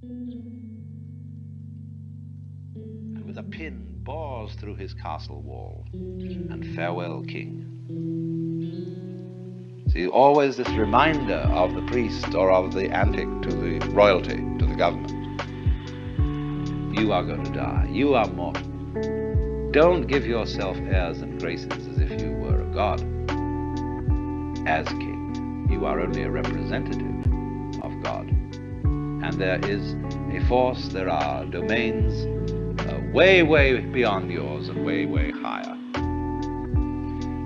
and with a pin bores through his castle wall, and farewell, king. See, always this reminder of the priest or of the antic to the royalty, to the government. You are going to die. You are mortal. Don't give yourself airs and graces as if you were a god. As king, you are only a representative of God. And there is a force, there are domains way, way beyond yours and way, way higher.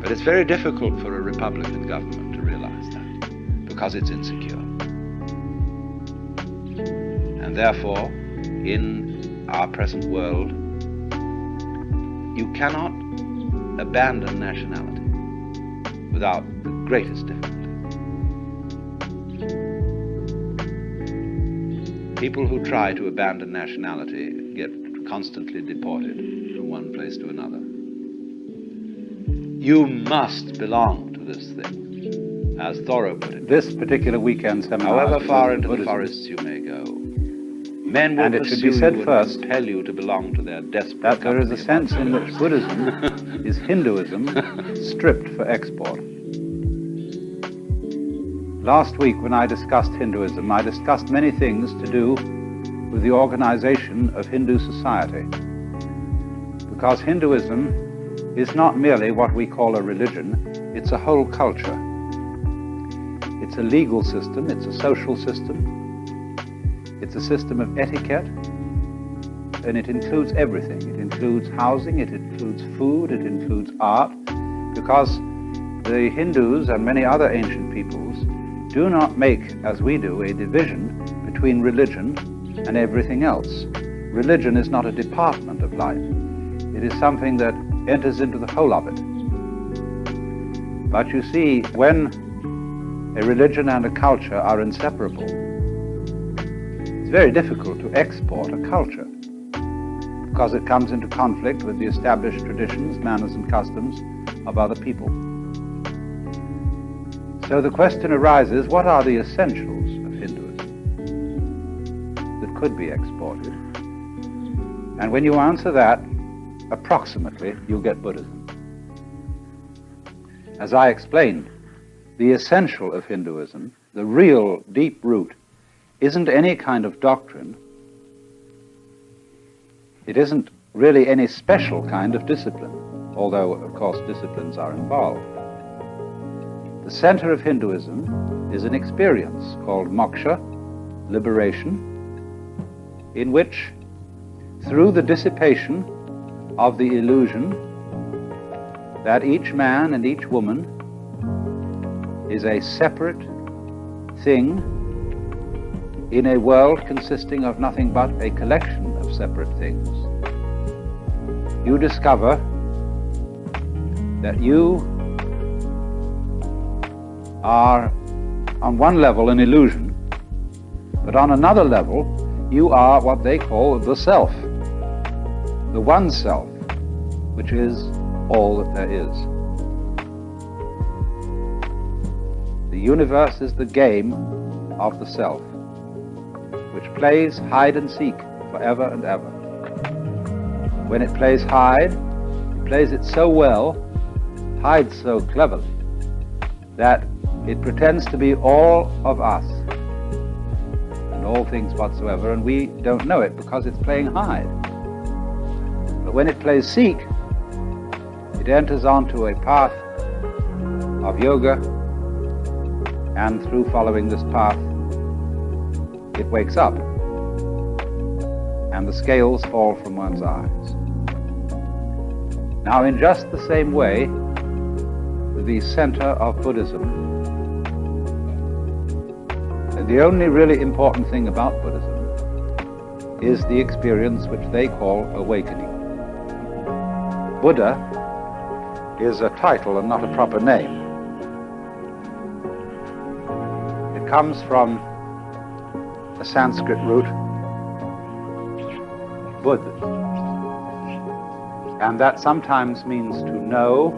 But it's very difficult for a Republican government to realize that, because it's insecure. And therefore, in our present world, you cannot abandon nationality without the greatest difficulty. People who try to abandon nationality get constantly deported from one place to another. You must belong to this thing, as Thoreau put it. This particular weekend seminar, however far into Buddhism, the forests you may go, men will and it should be pursue said you first and compel you to belong to their desperate that there is a company sense in which Buddhism is Hinduism stripped for export. Last week when I discussed Hinduism, I discussed many things to do with the organization of Hindu society. Because Hinduism is not merely what we call a religion, it's a whole culture. It's a legal system, it's a social system, it's a system of etiquette, and it includes everything. It includes housing, it includes food, it includes art, because the Hindus and many other ancient peoples do not make, as we do, a division between religion and everything else. Religion is not a department of life. It is something that enters into the whole of it. But you see, when a religion and a culture are inseparable, it's very difficult to export a culture, because it comes into conflict with the established traditions, manners and customs of other people. So the question arises, what are the essentials of Hinduism that could be exported? And when you answer that, approximately, you'll get Buddhism. As I explained, the essential of Hinduism, the real deep root, isn't any kind of doctrine. It isn't really any special kind of discipline, although, of course, disciplines are involved. The center of Hinduism is an experience called moksha, liberation, in which, through the dissipation of the illusion that each man and each woman is a separate thing in a world consisting of nothing but a collection of separate things, you discover that you are on one level an illusion, but on another level you are what they call the self, the one self, which is all that there is. The universe is the game of the self, which plays hide and seek forever and ever. When it plays hide, it plays it so well, hides so cleverly, that it pretends to be all of us and all things whatsoever, and we don't know it because it's playing hide. But when it plays seek, it enters onto a path of yoga, and through following this path, it wakes up, and the scales fall from one's eyes. Now, in just the same way, the center of Buddhism, the only really important thing about Buddhism is the experience which they call awakening. Buddha is a title and not a proper name. It comes from a Sanskrit root, Bud, and that sometimes means to know,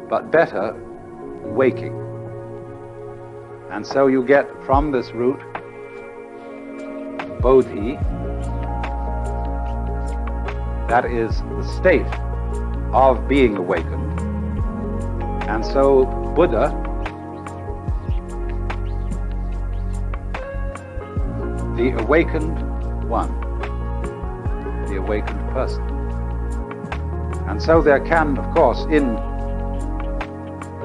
but better, waking. And so you get from this root bodhi, that is the state of being awakened. And so Buddha the awakened one, the awakened person. And so there can, of course, in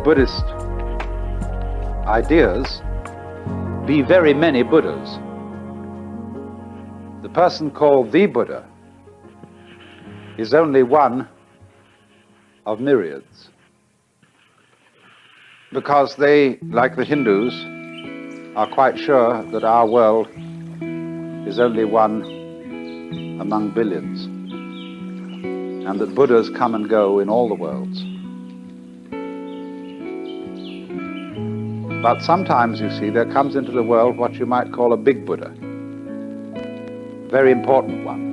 Buddhist ideas, be very many Buddhas. The person called the Buddha is only one of myriads, because they, like the Hindus, are quite sure that our world is only one among billions, and that Buddhas come and go in all the worlds. But sometimes, you see, there comes into the world what you might call a big Buddha, a very important one.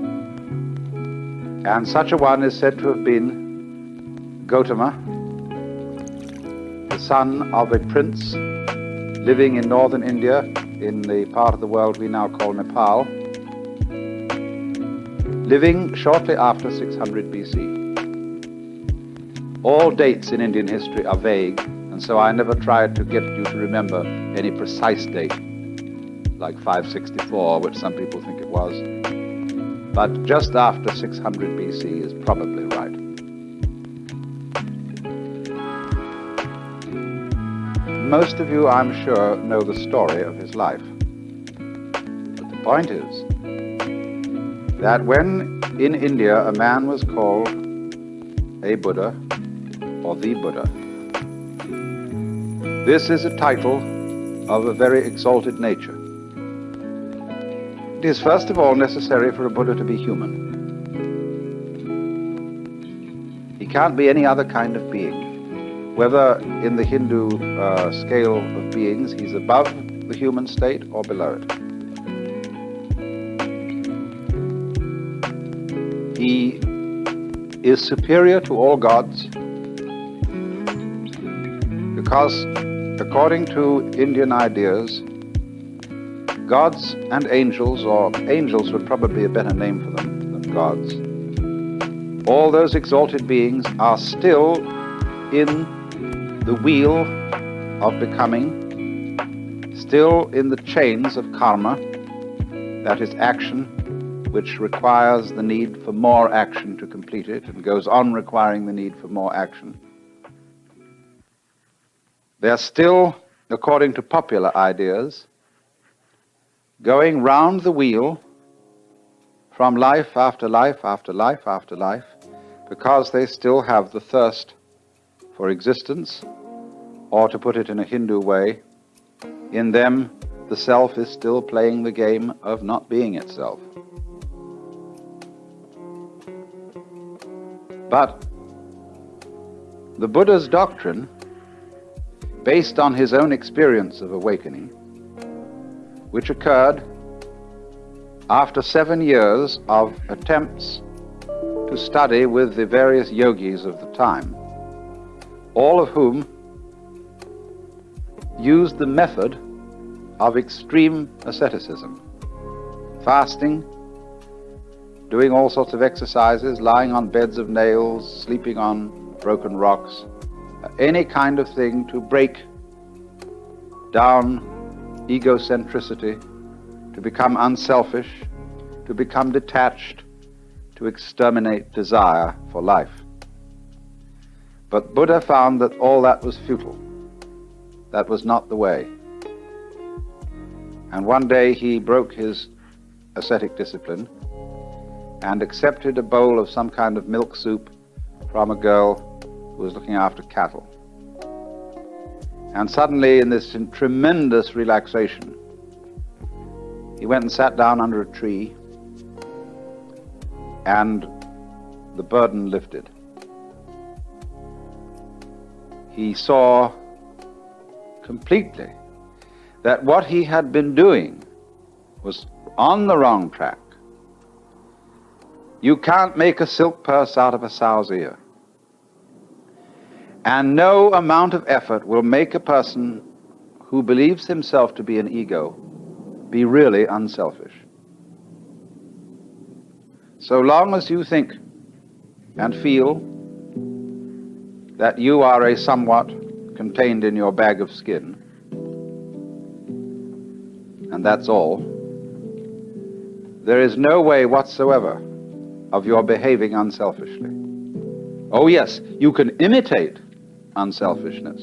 And such a one is said to have been Gautama, the son of a prince living in northern India, in the part of the world we now call Nepal, living shortly after 600 BC. All dates in Indian history are vague, and so I never tried to get you to remember any precise date, like 564, which some people think it was. But just after 600 BC is probably right. Most of you, I'm sure, know the story of his life. But the point is that when in India a man was called a Buddha or the Buddha, this is a title of a very exalted nature. It is first of all necessary for a Buddha to be human. He can't be any other kind of being. Whether in the Hindu scale of beings he's above the human state or below it. He is superior to all gods because, according to Indian ideas, gods and angels, or angels would probably be a better name for them than gods, all those exalted beings are still in the wheel of becoming, still in the chains of karma, that is action, which requires the need for more action to complete it, and goes on requiring the need for more action. They're still, according to popular ideas, going round the wheel from life after life after life after life, because they still have the thirst for existence, or to put it in a Hindu way, in them the self is still playing the game of not being itself. But the Buddha's doctrine, based on his own experience of awakening, which occurred after 7 years of attempts to study with the various yogis of the time, all of whom used the method of extreme asceticism, fasting, doing all sorts of exercises, lying on beds of nails, sleeping on broken rocks, any kind of thing to break down egocentricity, to become unselfish, to become detached, to exterminate desire for life. But Buddha found that all that was futile. That was not the way. And one day he broke his ascetic discipline and accepted a bowl of some kind of milk soup from a girl who was looking after cattle. And suddenly, in this tremendous relaxation, he went and sat down under a tree, and the burden lifted. He saw completely that what he had been doing was on the wrong track. You can't make a silk purse out of a sow's ear. And no amount of effort will make a person who believes himself to be an ego be really unselfish. So long as you think and feel that you are a somewhat contained in your bag of skin, and that's all, there is no way whatsoever of your behaving unselfishly. Oh yes, you can imitate unselfishness.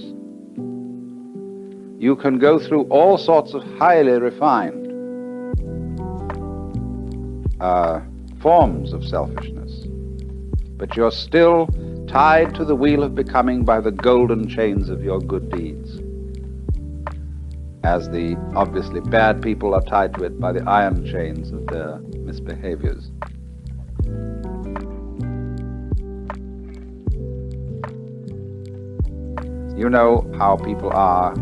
You can go through all sorts of highly refined forms of selfishness, but you're still tied to the wheel of becoming by the golden chains of your good deeds, as the obviously bad people are tied to it by the iron chains of their misbehaviors. You know how people are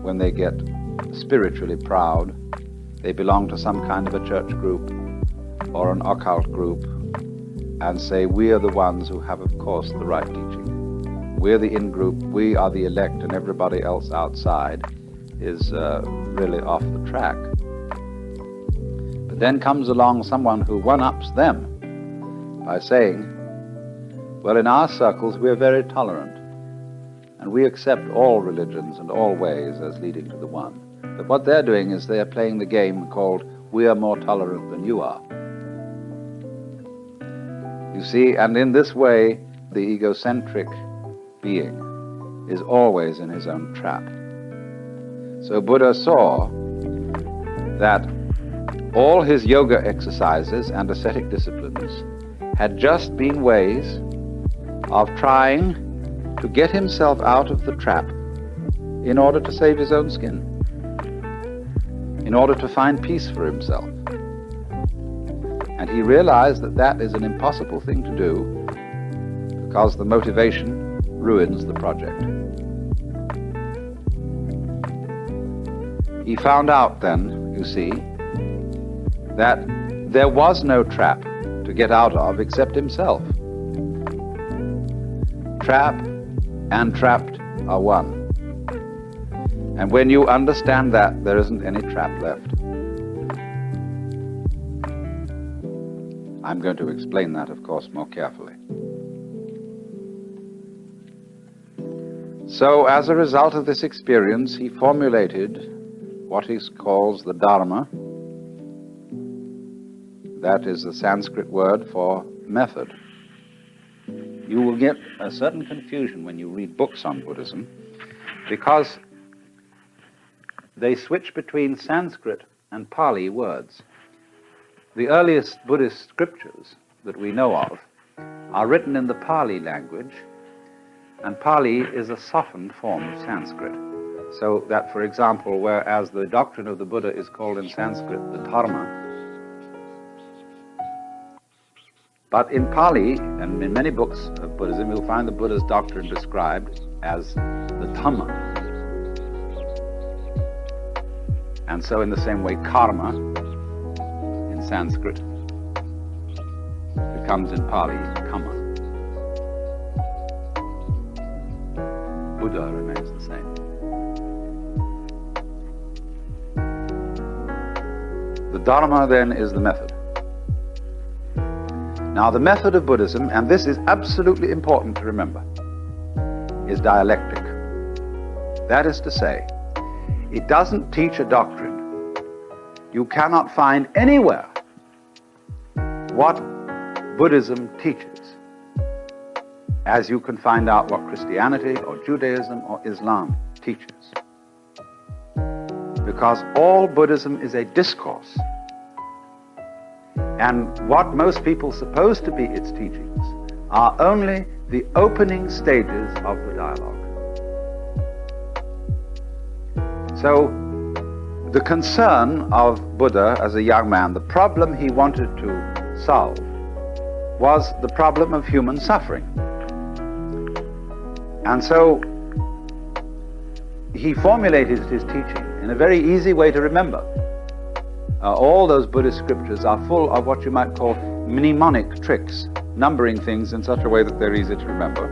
when they get spiritually proud. They belong to some kind of a church group or an occult group and say, we are the ones who have, of course, the right teaching. We're the in-group, we are the elect, and everybody else outside is really off the track. But then comes along someone who one-ups them by saying, well, in our circles we're very tolerant, and we accept all religions and all ways as leading to the one. But what they're doing is they're playing the game called, we are more tolerant than you are. You see, and in this way, the egocentric being is always in his own trap. So Buddha saw that all his yoga exercises and ascetic disciplines had just been ways of trying to get himself out of the trap in order to save his own skin, in order to find peace for himself. And he realized that that is an impossible thing to do because the motivation ruins the project. He found out then, you see, that there was no trap to get out of except himself. Trap and trapped are one. And when you understand that, there isn't any trap left. I'm going to explain that, of course, more carefully. So, as a result of this experience, he formulated what he calls the Dharma. That is the Sanskrit word for method. You will get a certain confusion when you read books on Buddhism, because they switch between Sanskrit and Pali words. The earliest Buddhist scriptures that we know of are written in the Pali language, and Pali is a softened form of Sanskrit. So that, for example, whereas the doctrine of the Buddha is called in Sanskrit the Dharma, but in Pali, and in many books of Buddhism, you'll find the Buddha's doctrine described as the Dhamma. And so in the same way, karma in Sanskrit becomes in Pali kamma. Buddha remains the same. The Dharma then is the method. Now the method of Buddhism, and this is absolutely important to remember, is dialectic. That is to say, it doesn't teach a doctrine. You cannot find anywhere what Buddhism teaches, as you can find out what Christianity or Judaism or Islam teaches. Because all Buddhism is a discourse. And what most people suppose to be its teachings are only the opening stages of the dialogue. So, the concern of Buddha as a young man, the problem he wanted to solve, was the problem of human suffering. And so, he formulated his teaching in a very easy way to remember. All those Buddhist scriptures are full of what you might call mnemonic tricks, numbering things in such a way that they're easy to remember.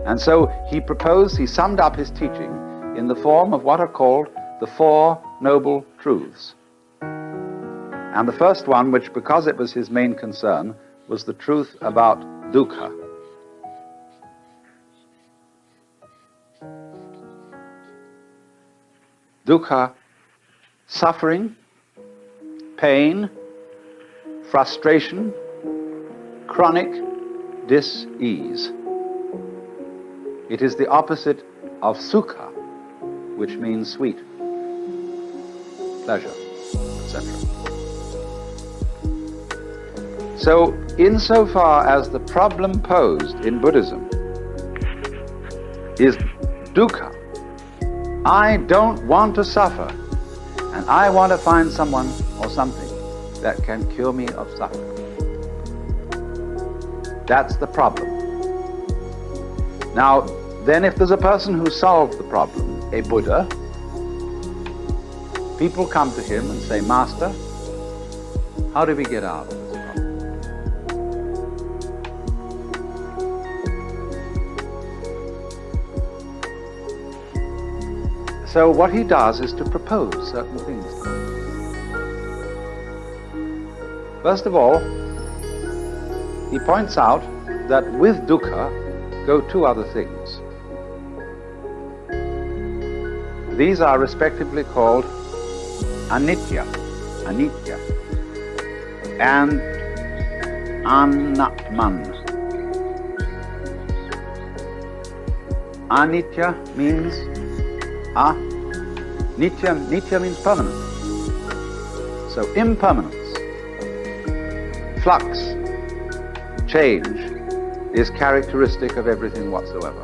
And so he summed up his teaching in the form of what are called the Four Noble Truths. And the first one, which because it was his main concern, was the truth about dukkha. Dukkha, suffering, pain, frustration, chronic dis-ease. It is the opposite of sukha, which means sweet, pleasure, etc. So, insofar as the problem posed in Buddhism is dukkha, I don't want to suffer, and I want to find someone or something that can cure me of suffering. That's the problem. Now, then if there's a person who solved the problem, a Buddha, people come to him and say, Master, how do we get out of this problem? So what he does is to propose certain things. First of all, he points out that with dukkha go two other things. These are respectively called anitya, and anatman. Anitya means nitya means permanent. So impermanence, flux, change is characteristic of everything whatsoever.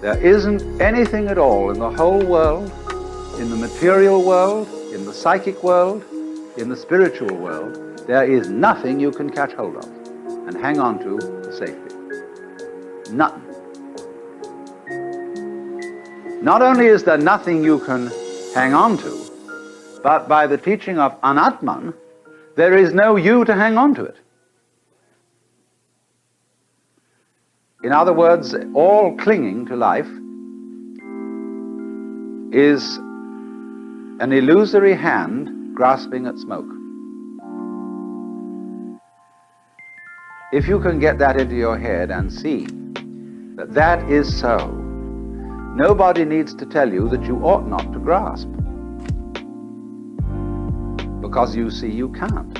There isn't anything at all in the whole world, in the material world, in the psychic world, in the spiritual world, there is nothing you can catch hold of and hang on to for safety. Nothing. Not only is there nothing you can hang on to, but by the teaching of anatman, there is no you to hang on to it. In other words, all clinging to life is an illusory hand grasping at smoke. If you can get that into your head and see that that is so, nobody needs to tell you that you ought not to grasp, because you see you can't.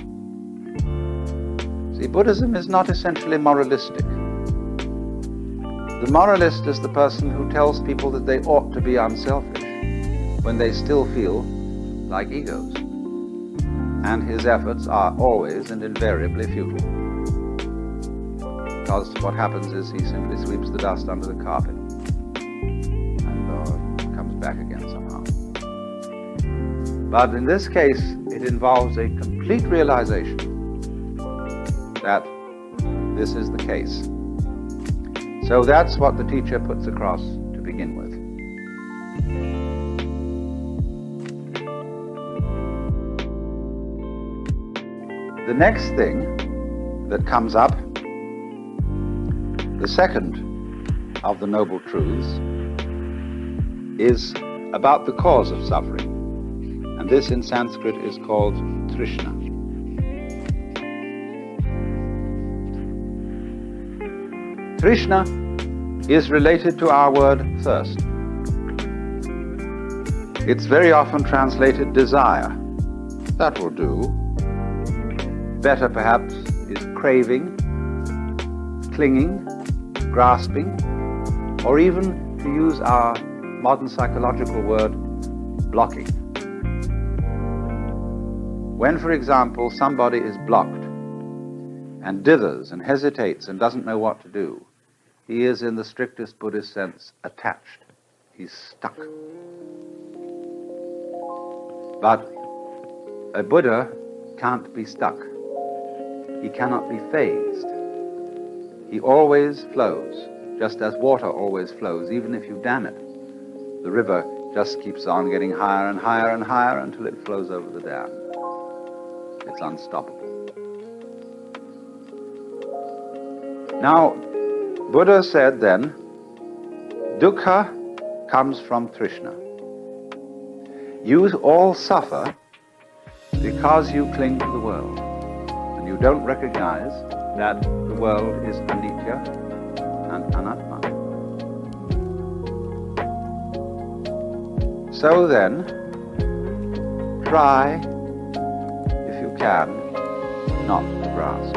See, Buddhism is not essentially moralistic. The moralist is the person who tells people that they ought to be unselfish when they still feel like egos. And his efforts are always and invariably futile. Because what happens is he simply sweeps the dust under the carpet and comes back again somehow. But in this case, it involves a complete realization that this is the case. So that's what the teacher puts across to begin with. The next thing that comes up, the second of the Noble Truths, is about the cause of suffering. And this in Sanskrit is called Trishna. Trishna is related to our word thirst. It's very often translated desire. That will do. Better perhaps is craving, clinging, grasping, or even, to use our modern psychological word, blocking. When, for example, somebody is blocked and dithers and hesitates and doesn't know what to do, he is, in the strictest Buddhist sense, attached. He's stuck. But a Buddha can't be stuck. He cannot be phased. He always flows, just as water always flows, even if you dam it. The river just keeps on getting higher and higher and higher until it flows over the dam. It's unstoppable. Now, Buddha said then, dukkha comes from Trishna. You all suffer because you cling to the world and you don't recognize that the world is anicca and anatma. So then, try, if you can, not to grasp.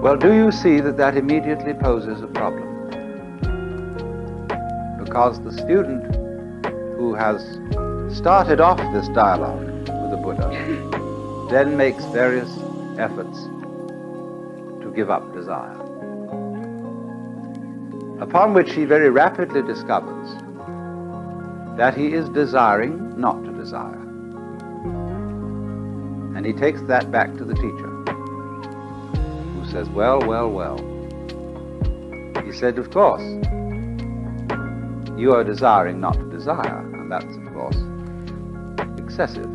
Well, do you see that that immediately poses a problem? Because the student who has started off this dialogue with the Buddha then makes various efforts to give up desire, upon which he very rapidly discovers that he is desiring not to desire. And he takes that back to the teacher, who says, well. He said, of course, you are desiring not to desire, and that's, of course, excessive.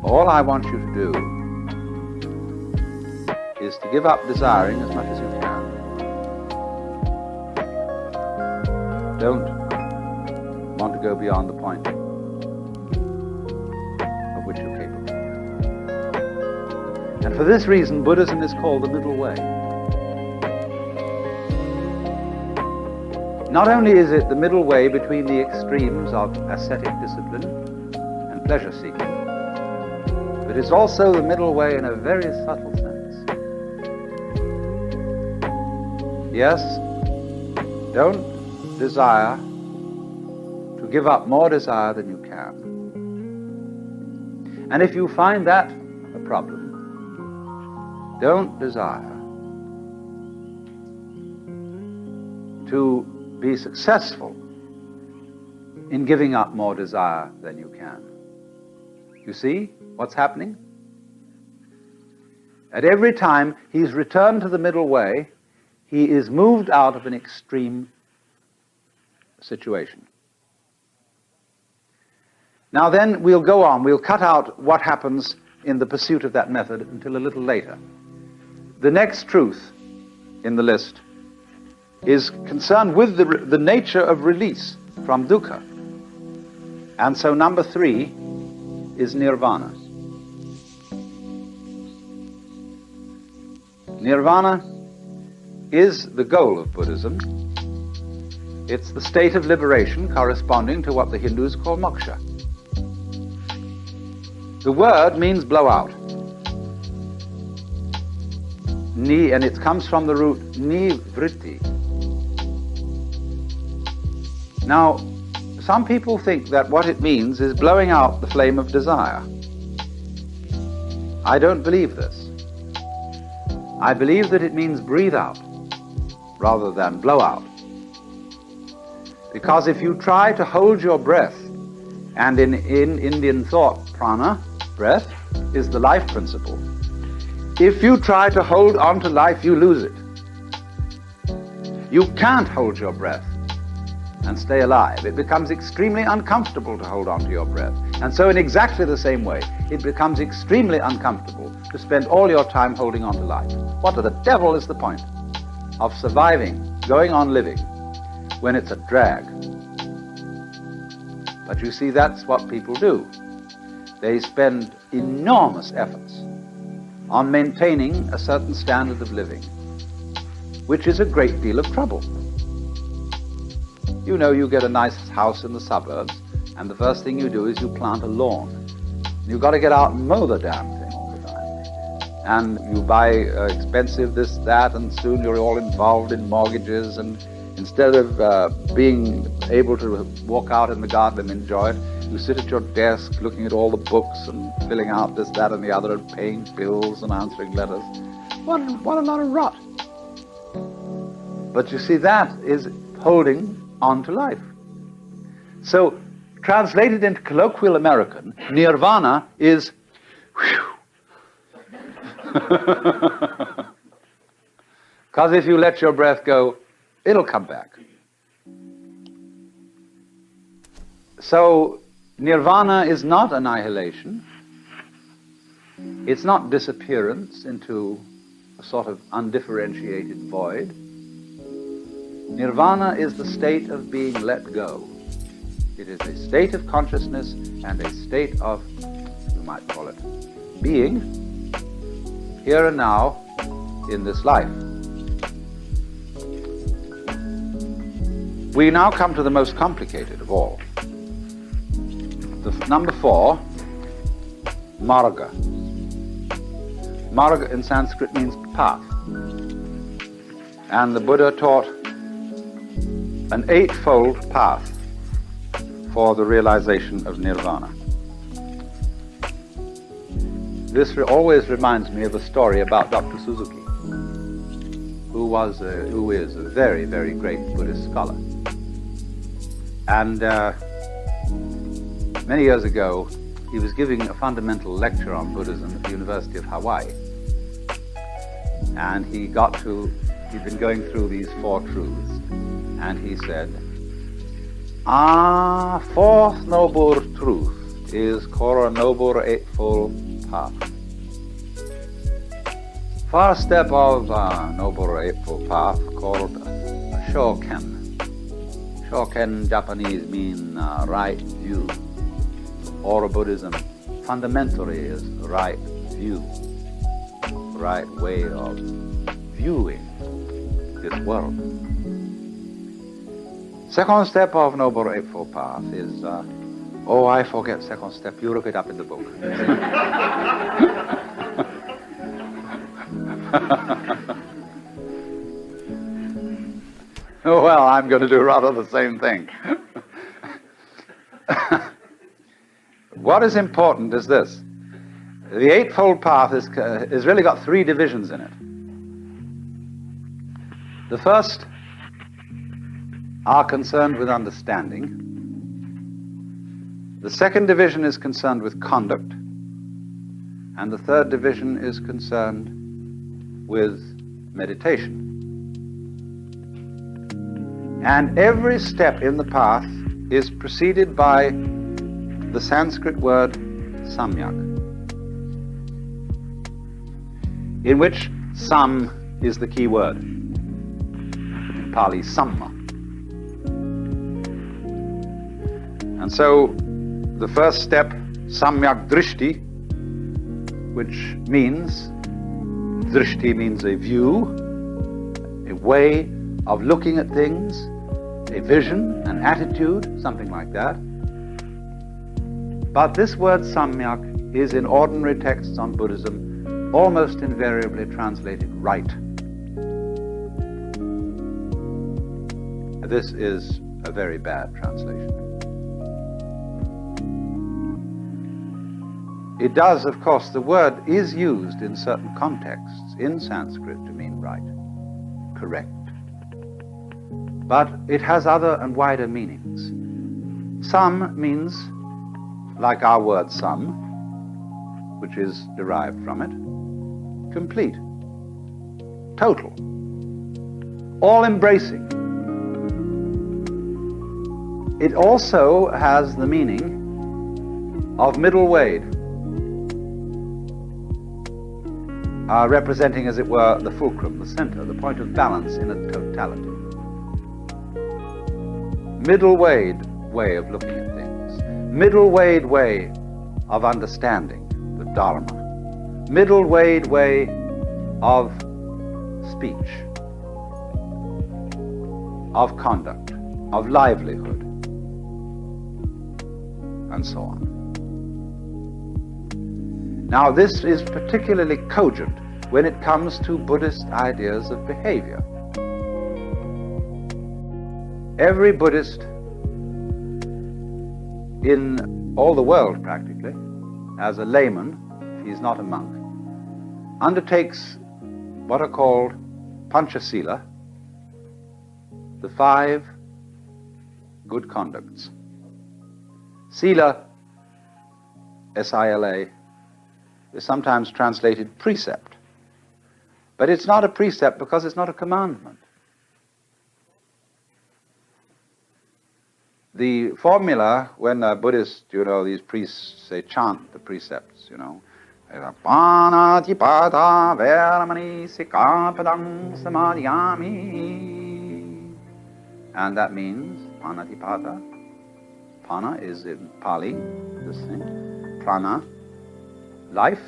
All I want you to do is to give up desiring as much as you can. Don't want to go beyond the point of which you're capable. And for this reason, Buddhism is called the middle way. Not only is it the middle way between the extremes of ascetic discipline and pleasure-seeking, but it's also the middle way in a very subtle sense. Yes, don't desire to give up more desire than you can. And if you find that a problem, don't desire to be successful in giving up more desire than you can. You see what's happening? At every time he's returned to the middle way, he is moved out of an extreme situation. Now then, we'll go on. We'll cut out what happens in the pursuit of that method until a little later. The next truth in the list is concerned with the nature of release from dukkha. And so number 3 is nirvana. Nirvana is the goal of Buddhism. It's the state of liberation corresponding to what the Hindus call moksha. The word means blow out. And it comes from the root nivritti. Now, some people think that what it means is blowing out the flame of desire. I don't believe this. I believe that it means breathe out rather than blow out. Because if you try to hold your breath, and in Indian thought, prana, breath, is the life principle. If you try to hold on to life, you lose it. You can't hold your breath and stay alive. It becomes extremely uncomfortable to hold on to your breath. And so in exactly the same way, it becomes extremely uncomfortable to spend all your time holding on to life. What the devil is the point of surviving, going on living, when it's a drag? But you see, that's what people do. They spend enormous efforts on maintaining a certain standard of living, which is a great deal of trouble. You know, you get a nice house in the suburbs, and the first thing you do is you plant a lawn. You've got to get out and mow the damn thing all the time. And you buy expensive this, that, and soon you're all involved in mortgages, and instead of being able to walk out in the garden and enjoy it, you sit at your desk looking at all the books and filling out this, that, and the other, and paying bills and answering letters. What a lot of rot. But you see, that is holding on to life. So, translated into colloquial American, nirvana is because if you let your breath go, it'll come back. So, nirvana is not annihilation. It's not disappearance into a sort of undifferentiated void. Nirvana is the state of being let go. It is a state of consciousness and a state of, you might call it, being, here and now, in this life. We now come to the most complicated of all. Number 4, marga. Marga in Sanskrit means path. And the Buddha taught an 8-fold path for the realization of Nirvana. This always reminds me of a story about Dr. Suzuki, who is a very, very great Buddhist scholar. And many years ago, he was giving a fundamental lecture on Buddhism at the University of Hawaii. And he'd been going through these 4 truths. And he said, fourth noble truth is called a noble 8-fold path. First step of noble 8-fold path called shoken. Shoken Japanese mean right view. Or Buddhism fundamentally is right view, right way of viewing this world. Second step of Noble Eightfold Path is, I forget second step, you look it up in the book. Well, I'm going to do rather the same thing. What is important is this. The Eightfold Path has really got 3 divisions in it. The first are concerned with understanding. The second division is concerned with conduct. And the third division is concerned with meditation. And every step in the path is preceded by the Sanskrit word samyak, in which sam is the key word. In Pali, samma. And so the first step, samyak drishti, which means, drishti means a view, a way of looking at things, a vision, an attitude, something like that. But this word samyak is in ordinary texts on Buddhism almost invariably translated right. This is a very bad translation. It does, of course, the word is used in certain contexts in Sanskrit to mean right, correct. But it has other and wider meanings. Sam means, like our word sum, which is derived from it, complete, total, all-embracing. It also has the meaning of middle wade, representing, as it were, the fulcrum, the center, the point of balance in a totality. Middle wade way of looking at things. Middle wade way of understanding the Dharma. Middle wade way of speech, of conduct, of livelihood, and so on. Now, this is particularly cogent when it comes to Buddhist ideas of behavior. Every Buddhist in all the world, practically, as a layman, if he's not a monk, undertakes what are called Panchasila, the 5 good conducts. Sila, S-I-L-A, is sometimes translated precept. But it's not a precept because it's not a commandment. The formula, when Buddhists, these priests say chant the precepts, Panatipata veramani sikapadam samadhyami. And that means, Panatipata, Pana is in Pali, this thing. Prana, life.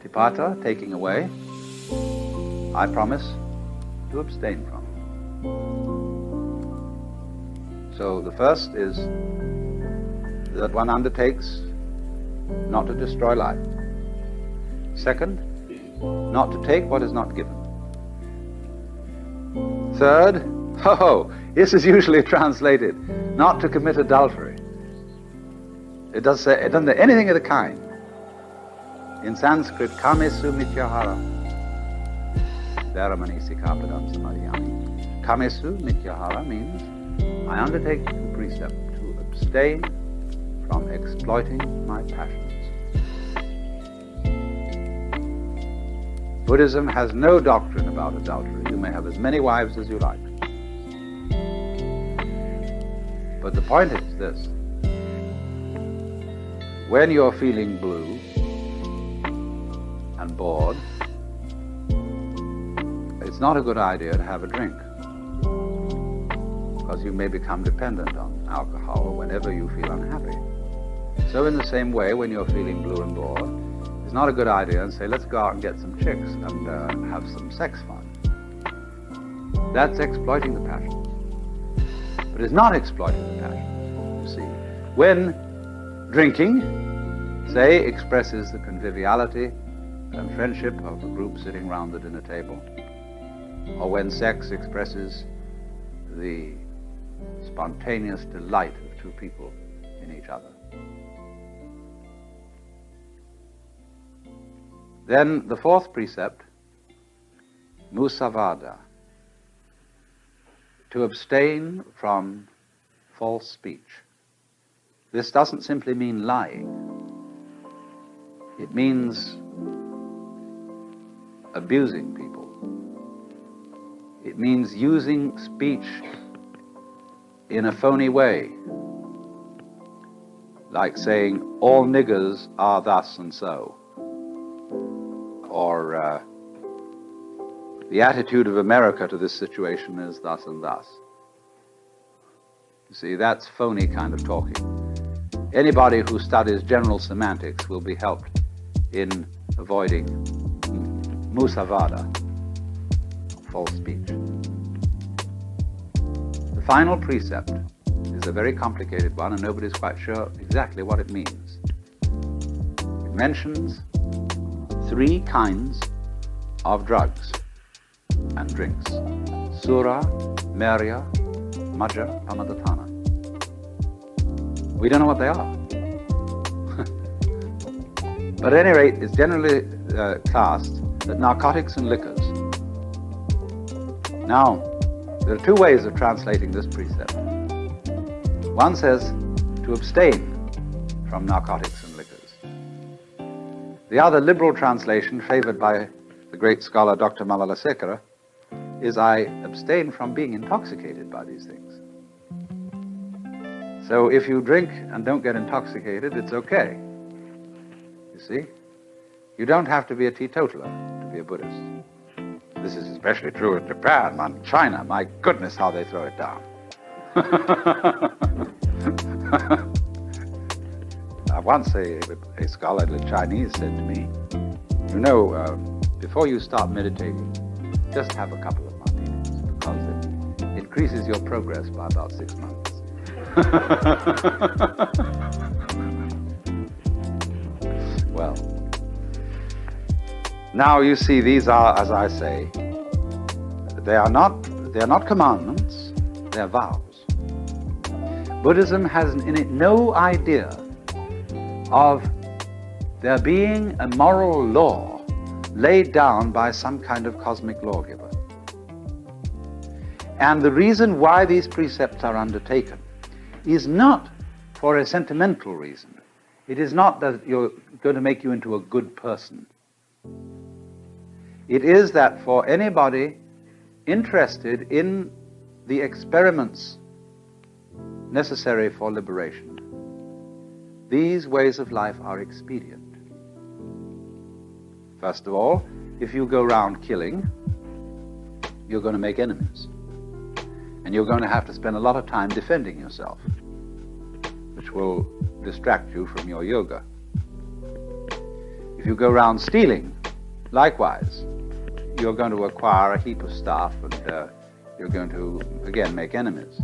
Tipata, taking away. I promise to abstain from. So the first is that one undertakes not to destroy life. Second, not to take what is not given. Third, this is usually translated, not to commit adultery. It doesn't say anything of the kind. In Sanskrit, kamesu mityahara. Dharamani sikapadam samadhyami. Kamesu mityahara means I undertake the precept to abstain from exploiting my passions. Buddhism has no doctrine about adultery. You may have as many wives as you like. But the point is this. When you're feeling blue and bored, it's not a good idea to have a drink, because you may become dependent on alcohol whenever you feel unhappy. So in the same way, when you're feeling blue and bored, it's not a good idea to say, let's go out and get some chicks and have some sex fun. That's exploiting the passions. But it's not exploiting the passions, you see. When drinking, say, expresses the conviviality and friendship of a group sitting round the dinner table, or when sex expresses the spontaneous delight of two people in each other. Then the fourth precept, musavada, to abstain from false speech. This doesn't simply mean lying. It means abusing people. It means using speech in a phony way, like saying, all niggers are thus and so, or the attitude of America to this situation is thus and thus. You see, that's phony kind of talking. Anybody who studies general semantics will be helped in avoiding musavada, false speech. The final precept is a very complicated one, and nobody's quite sure exactly what it means. It mentions 3 kinds of drugs and drinks: sura, merya, majja, pamadatana. We don't know what they are. But at any rate, it's generally classed as narcotics and liquors. Now, there are 2 ways of translating this precept. One says to abstain from narcotics and liquors. The other liberal translation, favored by the great scholar Dr. Malalasekara, is I abstain from being intoxicated by these things. So if you drink and don't get intoxicated, it's okay. You see? You don't have to be a teetotaler to be a Buddhist. This is especially true in Japan and China. My goodness, how they throw it down. Once a scholarly Chinese said to me, you know, before you start meditating, just have a couple of martinis, because it increases your progress by about 6 months. Well, now you see, these are, as I say, they are not commandments, they're vows. Buddhism has in it no idea of there being a moral law laid down by some kind of cosmic lawgiver. And the reason why these precepts are undertaken is not for a sentimental reason. It is not that you're going to make you into a good person. It is that for anybody interested in the experiments necessary for liberation, these ways of life are expedient. First of all, if you go around killing, you're going to make enemies. And you're going to have to spend a lot of time defending yourself. which will distract you from your yoga. If you go around stealing, likewise, you're going to acquire a heap of stuff, and you're going to, again, make enemies.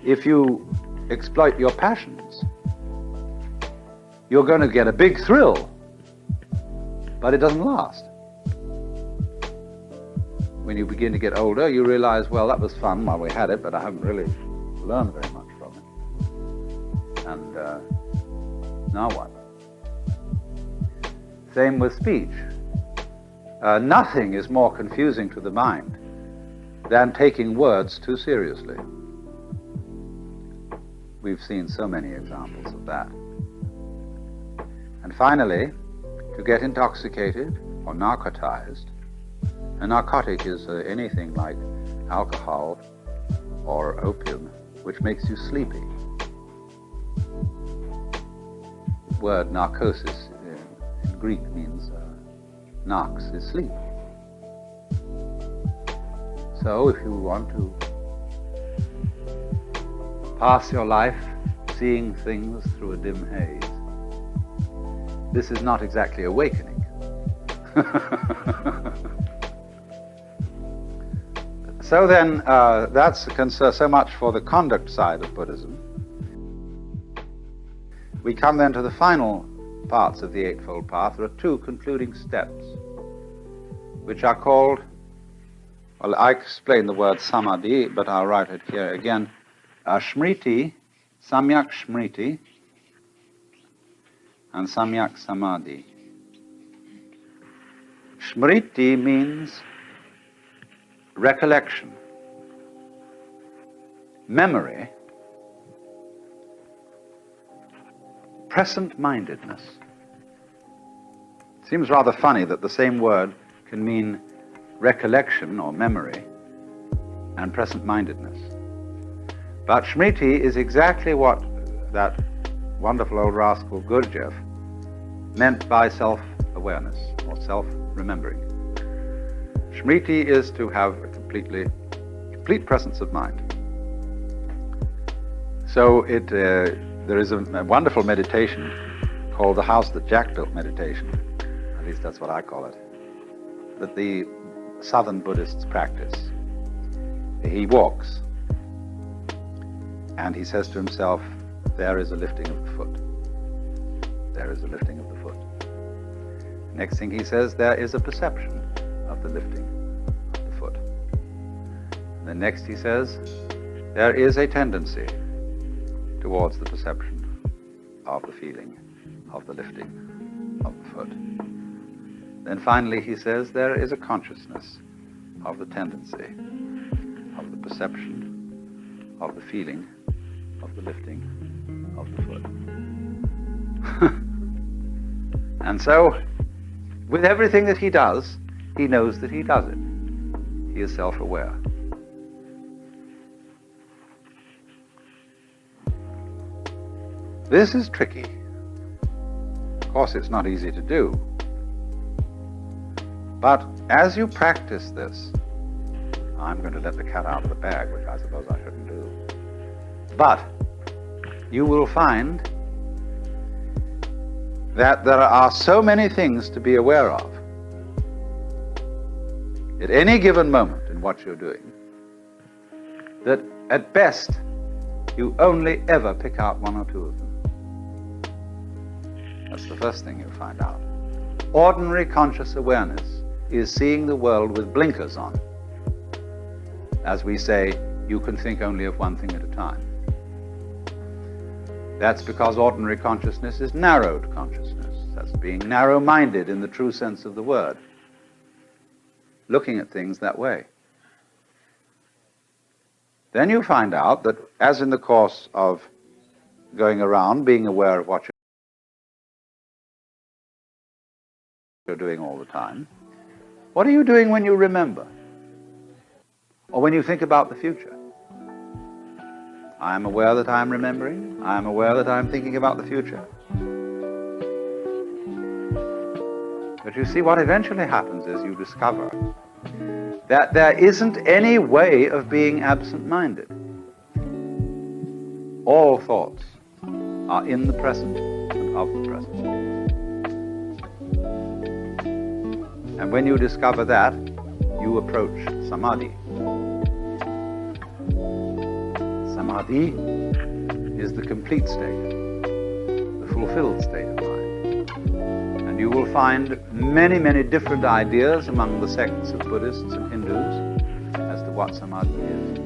If you exploit your passions, you're going to get a big thrill, but it doesn't last. When you begin to get older, you realize, well, that was fun while we had it, but I haven't really learned very much from it. And now what? Same with speech. Nothing is more confusing to the mind than taking words too seriously. We've seen so many examples of that. And finally, to get intoxicated or narcotized, a narcotic is anything like alcohol or opium, which makes you sleepy. The word narcosis in Greek means narx is sleep. So if you want to pass your life seeing things through a dim haze, this is not exactly awakening. So then, that's so much for the conduct side of Buddhism. We come then to the final parts of the Eightfold Path. There are two concluding steps, which are called, well, I explain the word samadhi, but I'll write it here again, smriti, samyak smriti, and samyak samadhi. Smriti means recollection, memory, present-mindedness. It seems rather funny that the same word can mean recollection or memory and present-mindedness. But smriti is exactly what that wonderful old rascal Gurdjieff meant by self-awareness or self-remembering. Smriti is to have a complete presence of mind. So there is a wonderful meditation called the House That Jack Built meditation. At least that's what I call it. That the Southern Buddhists practice. He walks, and he says to himself, there is a lifting of the foot. There is a lifting of the foot. Next thing he says, there is a perception of the lifting of the foot. And then next he says, there is a tendency towards the perception of the feeling of the lifting of the foot. Then finally he says, there is a consciousness of the tendency of the perception of the feeling of the lifting of the foot. And so, with everything that he does, he knows that he does it. He is self-aware. This is tricky. Of course, it's not easy to do. But as you practice this, I'm going to let the cat out of the bag, which I suppose I shouldn't do. But you will find that there are so many things to be aware of at any given moment in what you're doing that at best you only ever pick out one or two of them. That's the first thing you'll find out. Ordinary conscious awareness is seeing the world with blinkers on. As we say, you can think only of one thing at a time. That's because ordinary consciousness is narrowed consciousness. That's being narrow-minded in the true sense of the word. Looking at things that way. Then you find out that, as in the course of going around, being aware of what you're doing all the time, what are you doing when you remember? Or when you think about the future? I am aware that I am remembering. I am aware that I am thinking about the future. But you see, what eventually happens is you discover that there isn't any way of being absent-minded. all thoughts are in the present and of the present. And when you discover that, you approach samadhi. Samadhi is the complete state, the fulfilled state of mind. And you will find many, many different ideas among the sects of Buddhists and Hindus as to what samadhi is.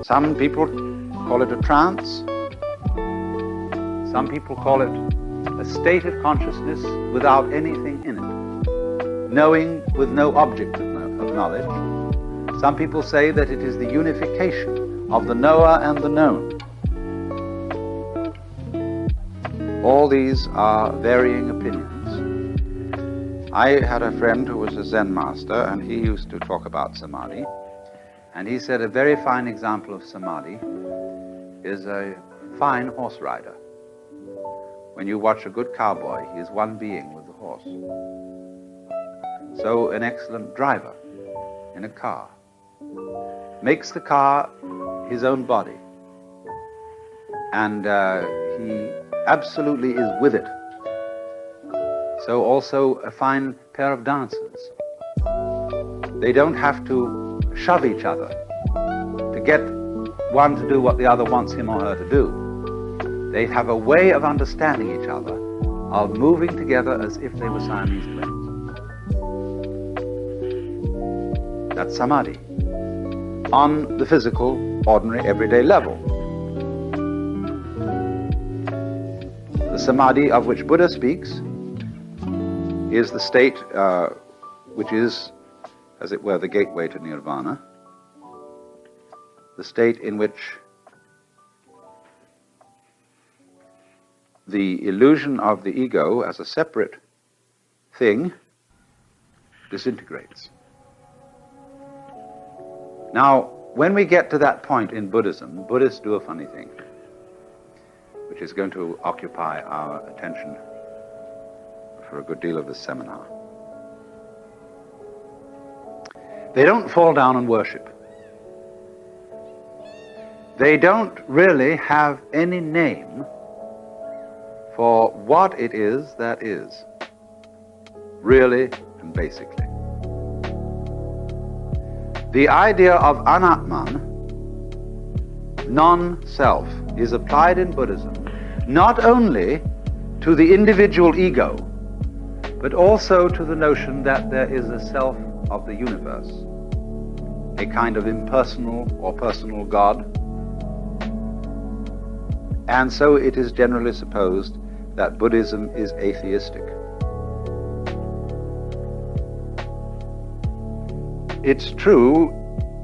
Some people call it a trance. Some people call it a state of consciousness without anything in it, knowing with no object of knowledge. Some people say that it is the unification of the knower and the known. All these are varying opinions. I had a friend who was a Zen master, and he used to talk about samadhi. And he said a very fine example of samadhi is a fine horse rider. When you watch a good cowboy, he is one being with the horse. So an excellent driver in a car makes the car his own body, and he absolutely is with it. So also a fine pair of dancers. They don't have to shove each other to get one to do what the other wants him or her to do. They have a way of understanding each other, of moving together as if they were Siamese twins. That's samadhi on the physical, ordinary, everyday level. The samadhi of which Buddha speaks is the state which is, as it were, the gateway to Nirvana, the state in which the illusion of the ego as a separate thing disintegrates. Now, when we get to that point in Buddhism, Buddhists do a funny thing, which is going to occupy our attention for a good deal of this seminar. They don't fall down and worship. They don't really have any name for what it is that is, really and basically. The idea of anatman, non-self, is applied in Buddhism not only to the individual ego, but also to the notion that there is a self of the universe, a kind of impersonal or personal God. And so it is generally supposed that Buddhism is atheistic. It's true,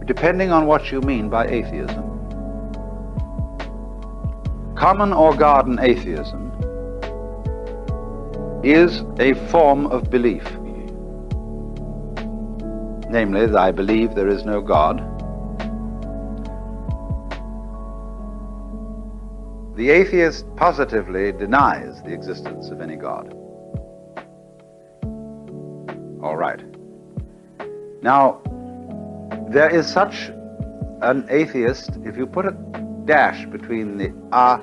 depending on what you mean by atheism. Common or garden atheism is a form of belief. Namely, that I believe there is no God. The atheist positively denies the existence of any God. All right. Now, there is such an atheist, if you put a dash between the a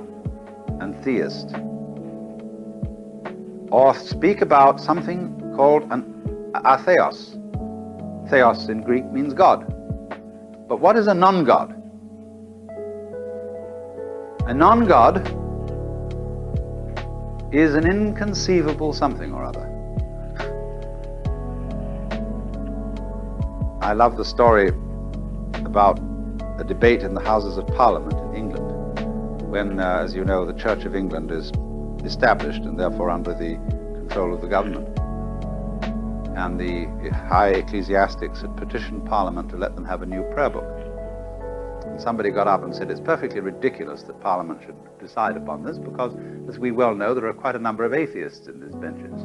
and theist, or speak about something called an atheos. Theos in Greek means God. But what is a non-God? A non-God is an inconceivable something or other. I love the story about a debate in the Houses of Parliament in England, when, as you know, the Church of England is established and therefore under the control of the government. And the high ecclesiastics had petitioned Parliament to let them have a new prayer book. And somebody got up and said, it's perfectly ridiculous that Parliament should decide upon this, because, as we well know, there are quite a number of atheists in these benches.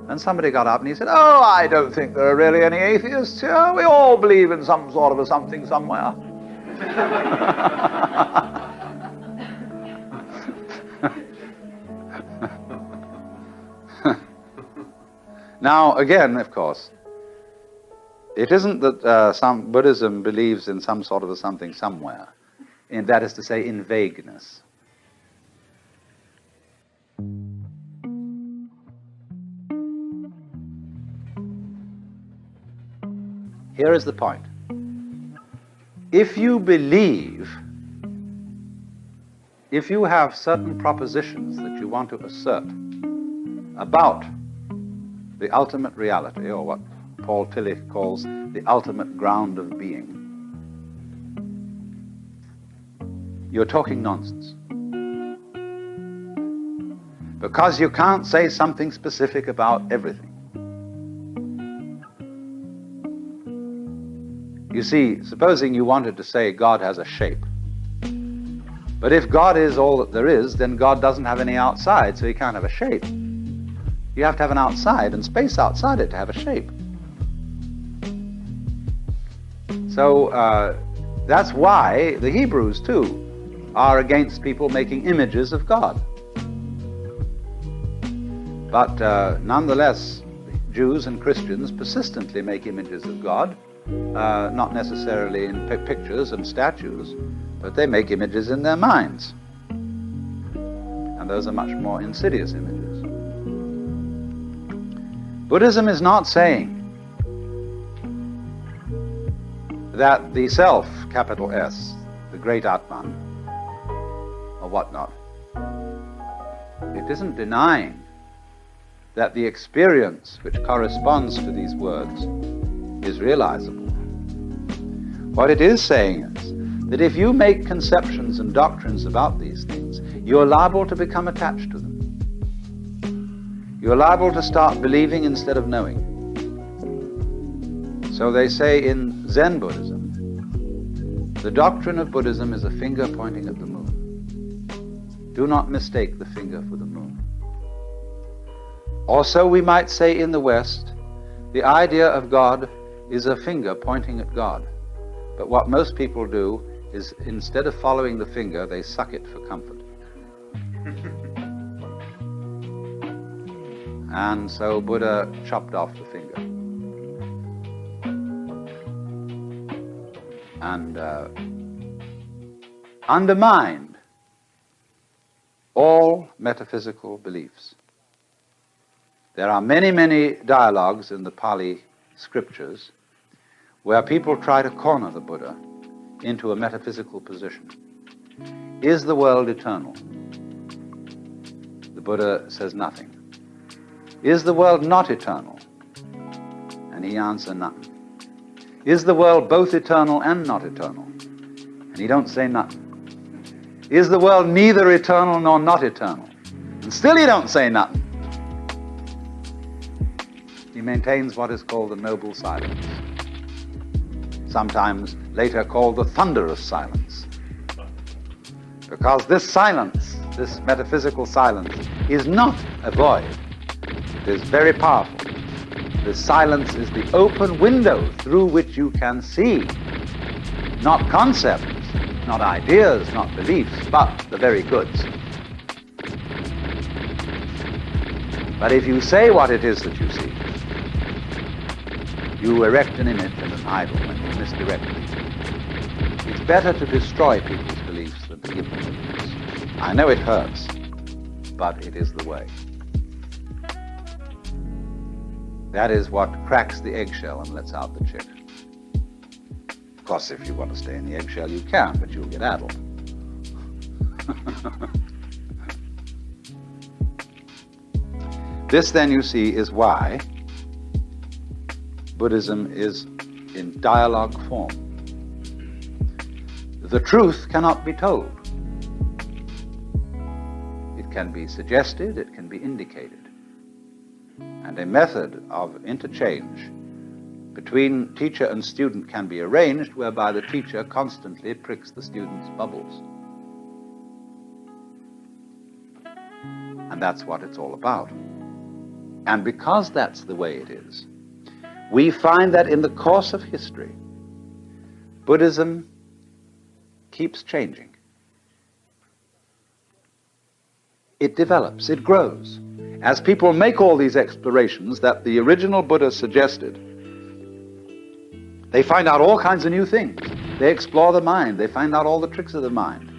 And somebody got up and he said, oh, I don't think there are really any atheists here. We all believe in some sort of a something somewhere. Now, again, of course, It isn't that some Buddhism believes in some sort of a something somewhere, and that is to say, in vagueness. Here is the point. If you believe, if you have certain propositions that you want to assert about the ultimate reality, or what Paul Tillich calls the ultimate ground of being, you're talking nonsense. Because you can't say something specific about everything. You see, supposing you wanted to say God has a shape. But if God is all that there is, then God doesn't have any outside, so he can't have a shape. You have to have an outside and space outside it to have a shape. So that's why the Hebrews, too, are against people making images of God. But nonetheless, Jews and Christians persistently make images of God, not necessarily in pictures and statues, but they make images in their minds. And those are much more insidious images. Buddhism is not saying that the self, capital S, the great Atman, or whatnot, it isn't denying that the experience which corresponds to these words is realizable. What it is saying is that if you make conceptions and doctrines about these things, you're liable to become attached to them. You're liable to start believing instead of knowing. So they say in Zen Buddhism, the doctrine of Buddhism is a finger pointing at the moon. Do not mistake the finger for the moon. Or so we might say in the West, the idea of God is a finger pointing at God. But what most people do is, instead of following the finger, they suck it for comfort. And so Buddha chopped off the finger. And undermined all metaphysical beliefs. There are many, many dialogues in the Pali scriptures where people try to corner the Buddha into a metaphysical position. Is the world eternal? The Buddha says nothing. Is the world not eternal? And he answers nothing. Is the world both eternal and not eternal? And he don't say nothing. Is the world neither eternal nor not eternal? And still he don't say nothing. He maintains what is called the noble silence, sometimes later called the thunderous silence. Because this silence, this metaphysical silence, is not a void. It is very powerful. This silence is the open window through which you can see, not concepts, not ideas, not beliefs, but the very goods. But if you say what it is that you see, you erect an image and an idol and you misdirect it. It's better to destroy people's beliefs than to give them beliefs. I know it hurts, but it is the way. That is what cracks the eggshell and lets out the chick. Of course, if you want to stay in the eggshell, you can, but you'll get addled. This, then, you see, is why Buddhism is in dialogue form. The truth cannot be told. It can be suggested, it can be indicated. And a method of interchange between teacher and student can be arranged whereby the teacher constantly pricks the student's bubbles. And that's what it's all about. And because that's the way it is, we find that in the course of history, Buddhism keeps changing. It develops, it grows. As people make all these explorations that the original Buddha suggested, They find out all kinds of new things. They explore the mind. They find out all the tricks of the mind.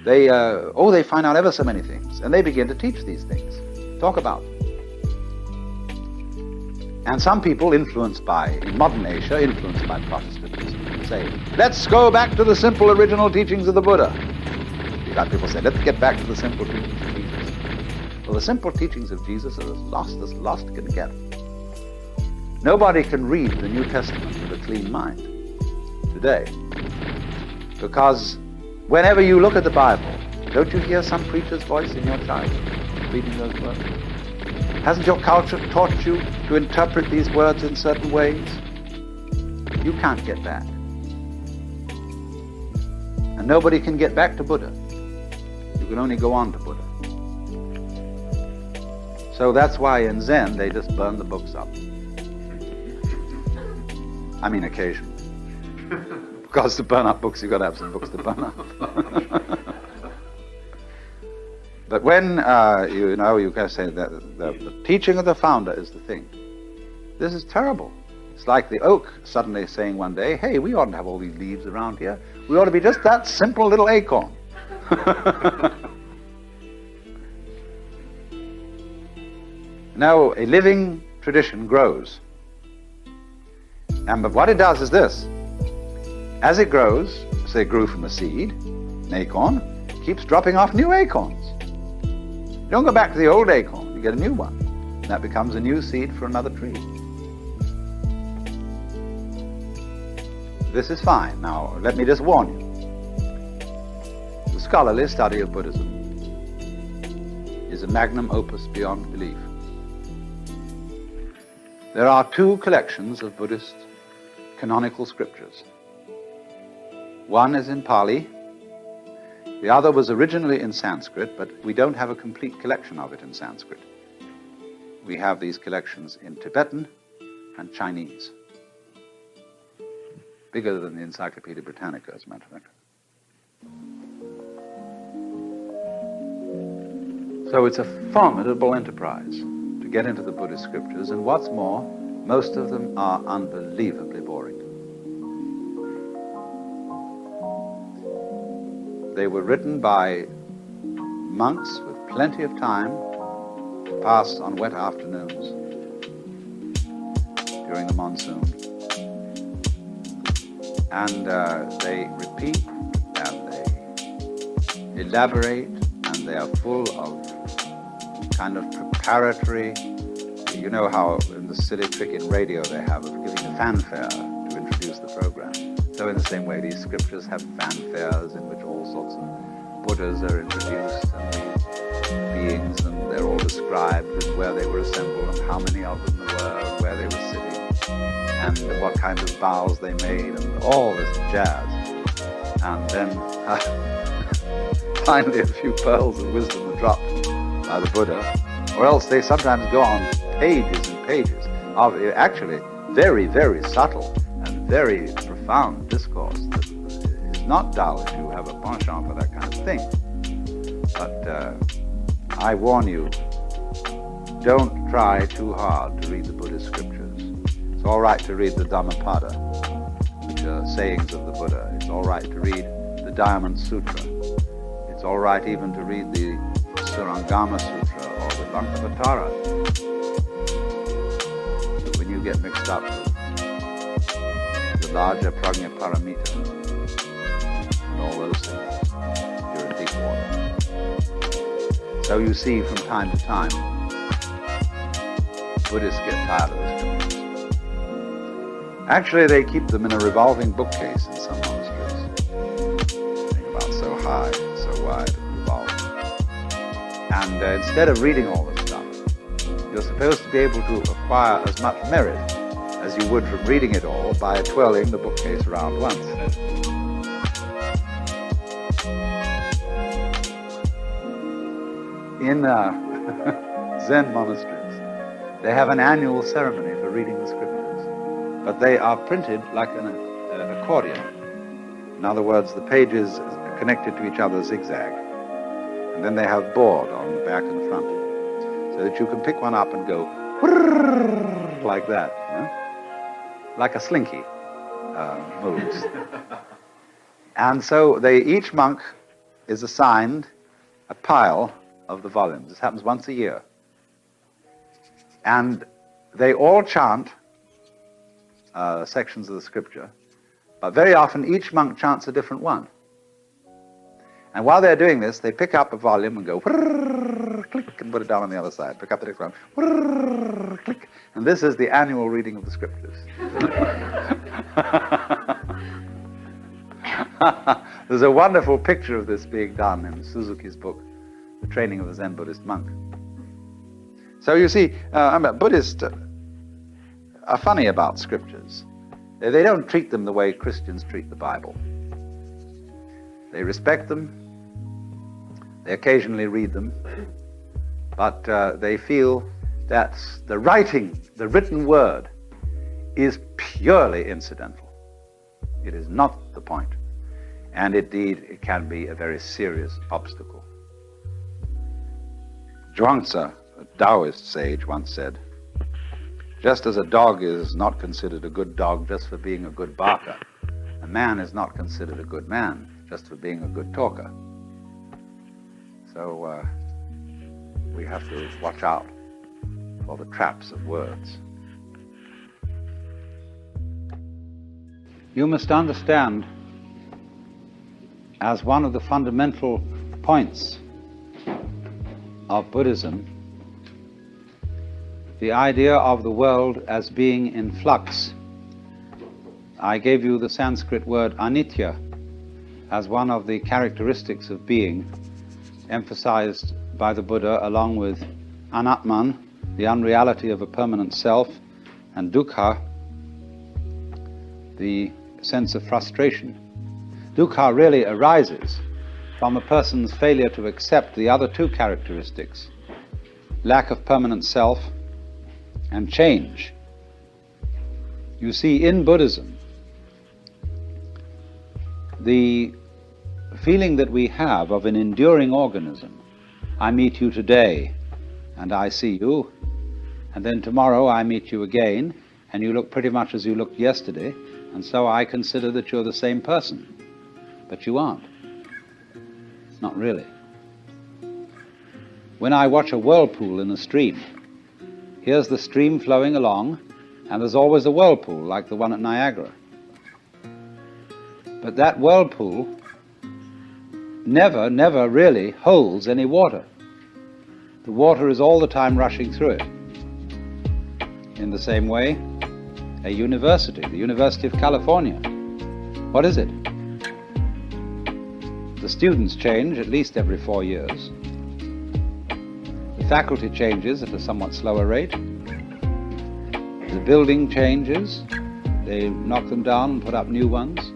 They find out ever so many things. And they begin to teach these things, talk about them. And some people influenced by, in modern Asia, influenced by Protestantism, say, let's go back to the simple original teachings of the Buddha. You got people say, let's get back to the simple teachings of Jesus. Well, the simple teachings of Jesus are as lost can get. Nobody can read the New Testament with a clean mind today. Because whenever you look at the Bible, don't you hear some preacher's voice in your childhood reading those words? Hasn't your culture taught you to interpret these words in certain ways? You can't get back. And nobody can get back to Buddha. You can only go on to Buddha. So that's why in Zen they just burn the books up. I mean occasionally. Because to burn up books, you've got to have some books to burn up. But when, you can say that the teaching of the founder is the thing. This is terrible. It's like the oak suddenly saying one day, hey, we oughtn't to have all these leaves around here. We ought to be just that simple little acorn. Now, a living tradition grows. But what it does is this. As it grows, say it grew from a seed, an acorn, it keeps dropping off new acorns. You don't go back to the old acorn, you get a new one. And that becomes a new seed for another tree. This is fine. Now, let me just warn you. The scholarly study of Buddhism is a magnum opus beyond belief. There are two collections of Buddhist canonical scriptures. One is in Pali. The other was originally in Sanskrit, but we don't have a complete collection of it in Sanskrit. We have these collections in Tibetan and Chinese. Bigger than the Encyclopedia Britannica, as a matter of fact. So it's a formidable enterprise to get into the Buddhist scriptures, and what's more, most of them are unbelievably boring. They were written by monks with plenty of time to pass on wet afternoons during the monsoon. And they repeat, and they elaborate, and they are full of kind of preparatory. You know how in the silly trick in radio they have of giving a fanfare to introduce the program. So in the same way, these scriptures have fanfares in which all sorts of Buddhas are introduced, and these beings, and they're all described, and where they were assembled, and how many of them there were, and where they were sitting, and what kind of bows they made, and all this jazz. And then finally a few pearls of wisdom are dropped by the Buddha, or else they sometimes go on pages and pages of actually very, very subtle and very profound discourse that is not dull if you have a penchant for that kind of thing. But I warn you, don't try too hard to read the Buddhist scriptures. It's all right to read the Dhammapada, which are sayings of the Buddha. It's all right to read the Diamond Sutra. It's all right even to read the Surangama Sutra or the Lankavatara. But when you get mixed up with the larger Prajnaparamita and all those things, you're in deep water. So you see, from time to time, Buddhists get tired of those scriptures. Actually, they keep them in a revolving bookcase in some monasteries. Think about so high, so wide, and revolving. And instead of reading all this stuff, you're supposed to be able to acquire as much merit as you would from reading it all by twirling the bookcase around once. In Zen monasteries, they have an annual ceremony for reading the scriptures, but they are printed like an accordion. In other words, the pages are connected to each other zigzag, and then they have board on the back and the front, so that you can pick one up and go like that, you know? Like a slinky. moves. And so each monk is assigned a pile of the volumes. This happens once a year. And they all chant sections of the scripture, but very often each monk chants a different one. And while they're doing this, they pick up a volume and go click and put it down on the other side. Pick up the next one, click. And this is the annual reading of the scriptures. There's a wonderful picture of this being done in Suzuki's book, The Training of the Zen Buddhist Monk. So you see, Buddhists are funny about scriptures. They don't treat them the way Christians treat the Bible. They respect them, they occasionally read them, but they feel that the written word, is purely incidental. It is not the point. And indeed, it can be a very serious obstacle. Zhuangzi, a Taoist sage, once said, just as a dog is not considered a good dog just for being a good barker, a man is not considered a good man just for being a good talker. So we have to watch out for the traps of words. You must understand, as one of the fundamental points of Buddhism, the idea of the world as being in flux. I gave you the Sanskrit word anitya as one of the characteristics of being, emphasized by the Buddha, along with anatman, the unreality of a permanent self, and dukkha, the sense of frustration. Dukkha really arises from a person's failure to accept the other two characteristics, lack of permanent self and change. You see, in Buddhism, the feeling that we have of an enduring organism, I meet you today and I see you, and then tomorrow I meet you again and you look pretty much as you looked yesterday, and so I consider that you're the same person. But you aren't. Not really. When I watch a whirlpool in a stream, here's the stream flowing along, and there's always a whirlpool, like the one at Niagara. But that whirlpool never really holds any water. The water is all the time rushing through it. In the same way, a university, the University of California, what is it? The students change at least every 4 years. The faculty changes at a somewhat slower rate. The building changes. They knock them down and put up new ones.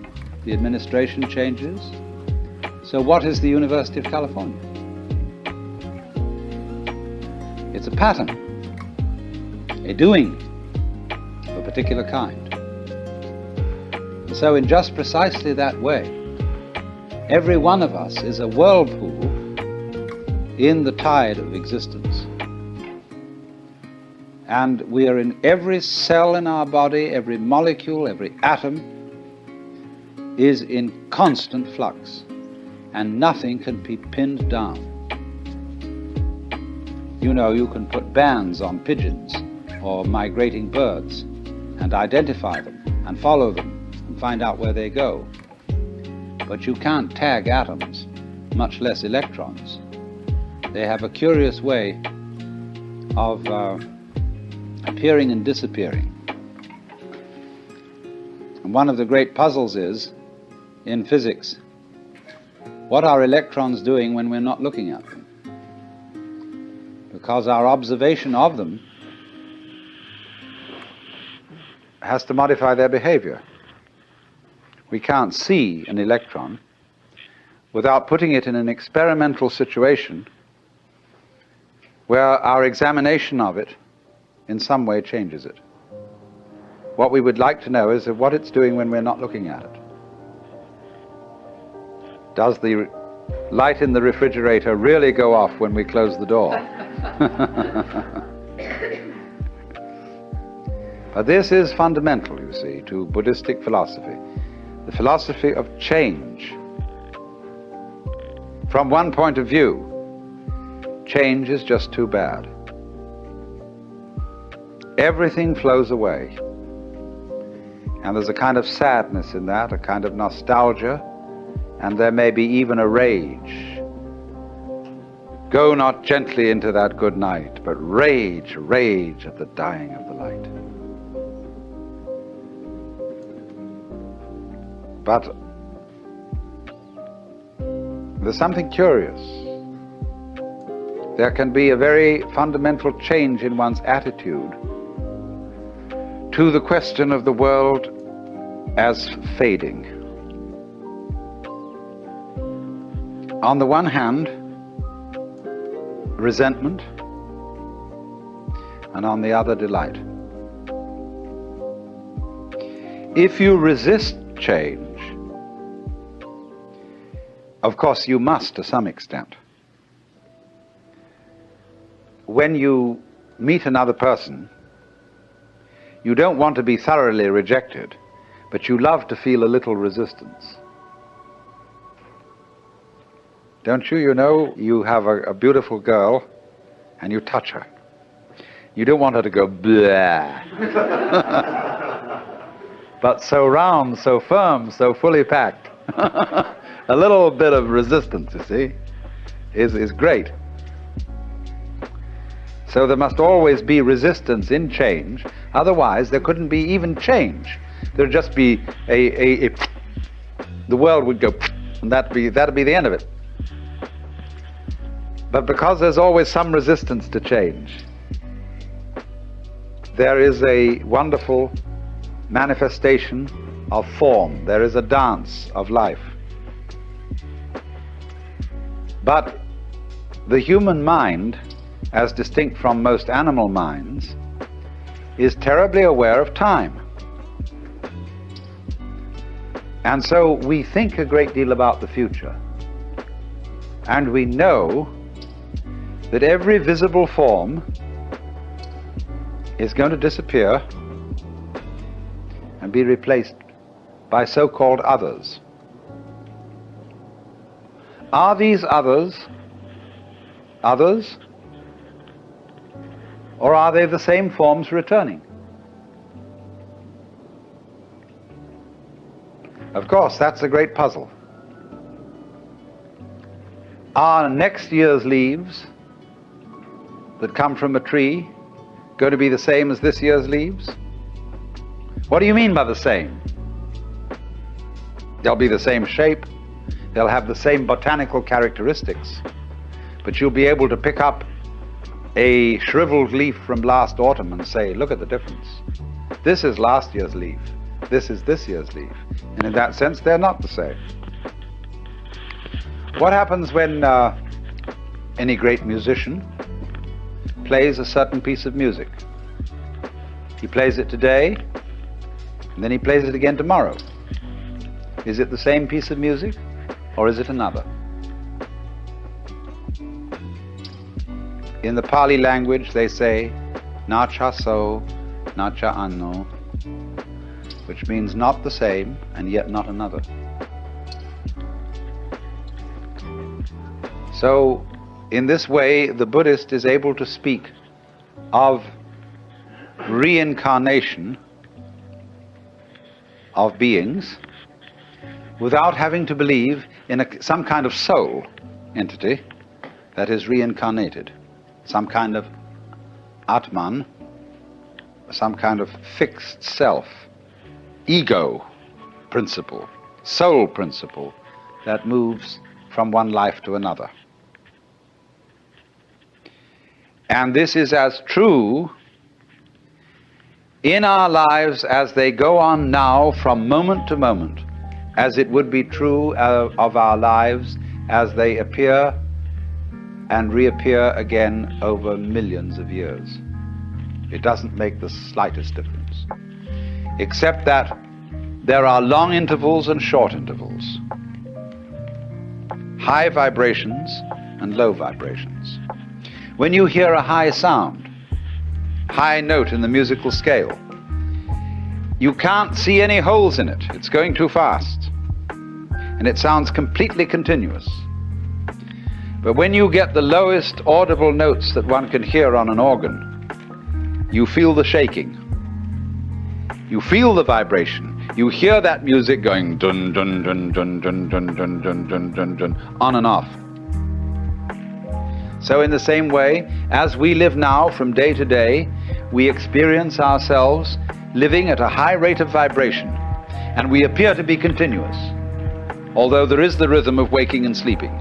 The administration changes. So what is the University of California? It's a pattern, a doing of a particular kind. And so in just precisely that way, every one of us is a whirlpool in the tide of existence. And we are in every cell in our body, every molecule, every atom is in constant flux, and nothing can be pinned down. You know, you can put bands on pigeons or migrating birds and identify them and follow them and find out where they go. But you can't tag atoms, much less electrons. They have a curious way of appearing and disappearing. And one of the great puzzles is, in physics, what are electrons doing when we're not looking at them? Because our observation of them has to modify their behavior. We can't see an electron without putting it in an experimental situation where our examination of it in some way changes it. What we would like to know is what it's doing when we're not looking at it. Does the light in the refrigerator really go off when we close the door? But this is fundamental, you see, to Buddhistic philosophy, the philosophy of change. From one point of view, change is just too bad. Everything flows away. And there's a kind of sadness in that, a kind of nostalgia, and there may be even a rage. Go not gently into that good night, but rage, rage at the dying of the light. But there's something curious. There can be a very fundamental change in one's attitude to the question of the world as fading. On the one hand, resentment, and on the other, delight. If you resist change, of course you must to some extent. When you meet another person, you don't want to be thoroughly rejected, but you love to feel a little resistance. Don't you? You know, you have a beautiful girl and you touch her. You don't want her to go blah. But so round, so firm, so fully packed. A little bit of resistance, you see, is great. So there must always be resistance in change, otherwise there couldn't be even change. There'd just be the world would go, and that'd be the end of it. But because there's always some resistance to change, there is a wonderful manifestation of form. There is a dance of life. But the human mind, as distinct from most animal minds, is terribly aware of time. And so we think a great deal about the future. And we know that every visible form is going to disappear and be replaced by so-called others. Are these others, or are they the same forms returning? Of course, that's a great puzzle. Are next year's leaves that come from a tree going to be the same as this year's leaves? What do you mean by the same? They'll be the same shape, they'll have the same botanical characteristics, but you'll be able to pick up a shriveled leaf from last autumn and say, look at the difference. This is last year's leaf, this is this year's leaf. And in that sense, they're not the same. What happens when any great musician plays a certain piece of music? He plays it today, and then he plays it again tomorrow. Is it the same piece of music, or is it another? In the Pali language, they say, nacha so, nacha anno, which means not the same, and yet not another. So, in this way, the Buddhist is able to speak of reincarnation of beings without having to believe in some kind of soul entity that is reincarnated, some kind of Atman, some kind of fixed self, ego principle, soul principle that moves from one life to another. And this is as true in our lives as they go on now from moment to moment, as it would be true of our lives as they appear and reappear again over millions of years. It doesn't make the slightest difference, except that there are long intervals and short intervals, high vibrations and low vibrations. When you hear a high sound, high note in the musical scale, You can't see any holes in it. It's going too fast. And it sounds completely continuous. But when you get the lowest audible notes that one can hear on an organ, you feel the shaking. You feel the vibration. You hear that music going dun dun dun dun dun dun dun dun dun dun dun on and off. So in the same way, as we live now from day to day, we experience ourselves living at a high rate of vibration, and we appear to be continuous, although there is the rhythm of waking and sleeping.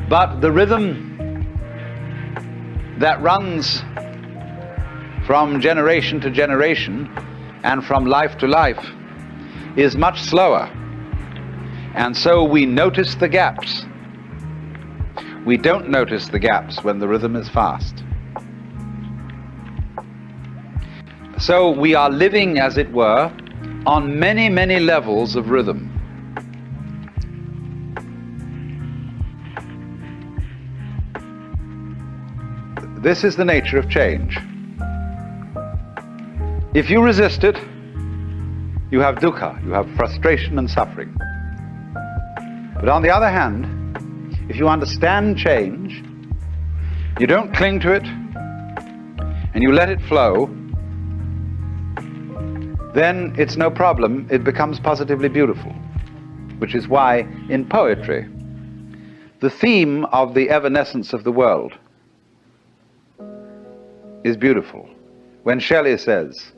But the rhythm that runs from generation to generation and from life to life is much slower, and so we notice the gaps. We don't notice the gaps when the rhythm is fast. So we are living, as it were, on many, many levels of rhythm. This is the nature of change. If you resist it, you have dukkha, you have frustration and suffering. But on the other hand, if you understand change, you don't cling to it, and you let it flow, then it's no problem. It becomes positively beautiful, which is why in poetry, the theme of the evanescence of the world is beautiful. When Shelley says,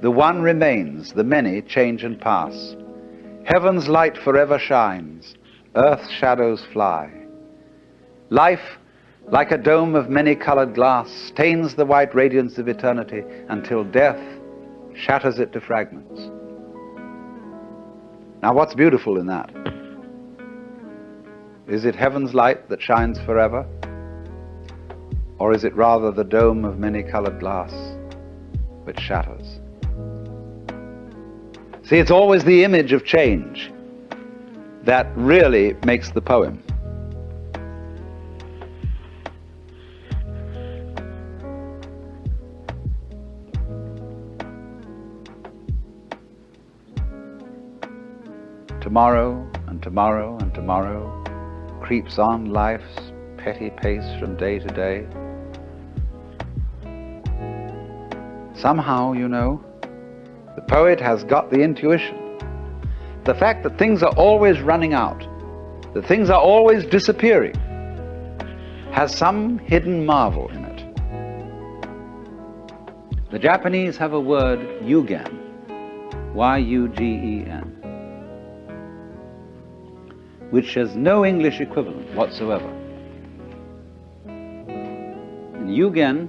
"The one remains, the many change and pass. Heaven's light forever shines, earth's shadows fly. Life, like a dome of many-colored glass, stains the white radiance of eternity until death shatters it to fragments." Now, what's beautiful in that? Is it heaven's light that shines forever? Or is it rather the dome of many-colored glass which shatters? See, it's always the image of change that really makes the poem. Tomorrow and tomorrow and tomorrow creeps on life's petty pace from day to day. Somehow, you know, the poet has got the intuition. The fact that things are always running out, that things are always disappearing, has some hidden marvel in it. The Japanese have a word, yugen, Y-U-G-E-N, which has no English equivalent whatsoever. And yugen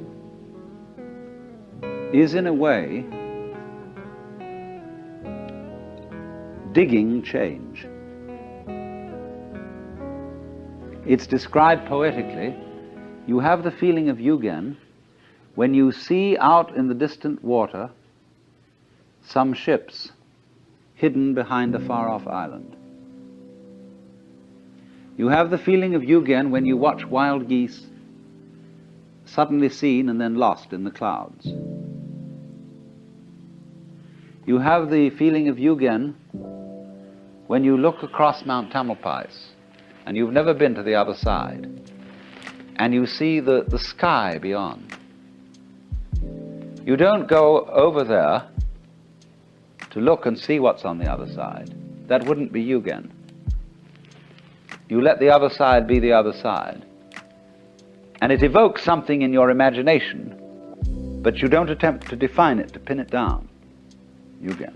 is, in a way, digging change. It's described poetically. You have the feeling of yugen when you see out in the distant water some ships hidden behind a far-off island. You have the feeling of yugen when you watch wild geese suddenly seen and then lost in the clouds. You have the feeling of yugen when you look across Mount Tamalpais and you've never been to the other side and you see the sky beyond. You don't go over there to look and see what's on the other side. That wouldn't be yugen. You let the other side be the other side. And it evokes something in your imagination, but you don't attempt to define it, to pin it down. Yugen.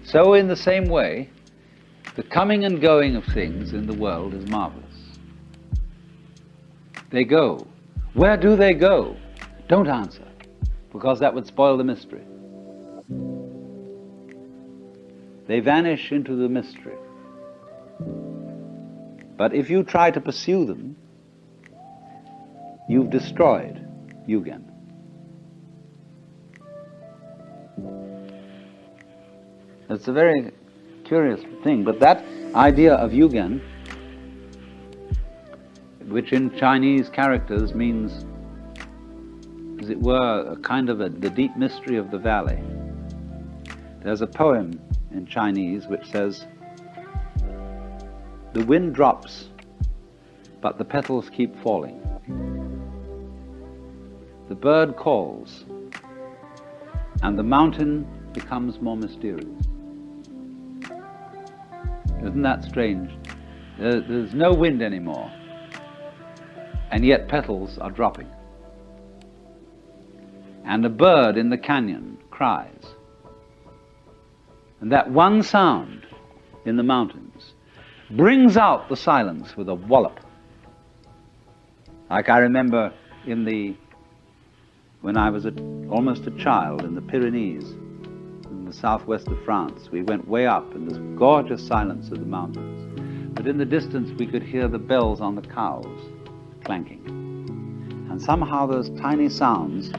So in the same way, the coming and going of things in the world is marvelous. They go. Where do they go? Don't answer, because that would spoil the mystery. They vanish into the mystery. But if you try to pursue them, you've destroyed yugen. It's a very curious thing, but that idea of yugen, which in Chinese characters means as it were, a kind of the deep mystery of the valley. There's a poem in Chinese which says, "The wind drops, but the petals keep falling. The bird calls, and the mountain becomes more mysterious." Isn't that strange? There's no wind anymore, and yet petals are dropping. And a bird in the canyon cries. And that one sound in the mountains brings out the silence with a wallop. Like I remember when I was almost a child in the Pyrenees, in the southwest of France, we went way up in this gorgeous silence of the mountains. But in the distance we could hear the bells on the cows clanking. And somehow those tiny sounds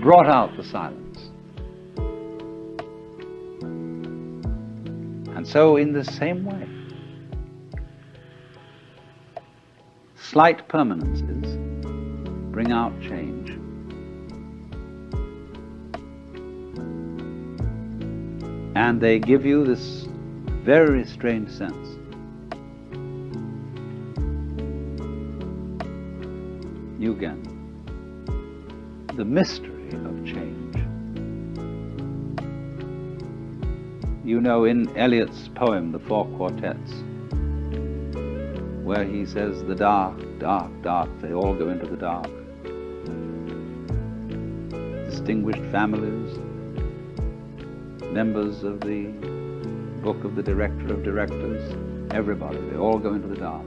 brought out the silence. And so in the same way, slight permanences bring out change. And they give you this very strange sense. You again, the mystery of change. You know, in Eliot's poem, The Four Quartets, where he says, the dark, dark, dark, they all go into the dark. Distinguished families, members of the book of the director of directors, everybody, they all go into the dark.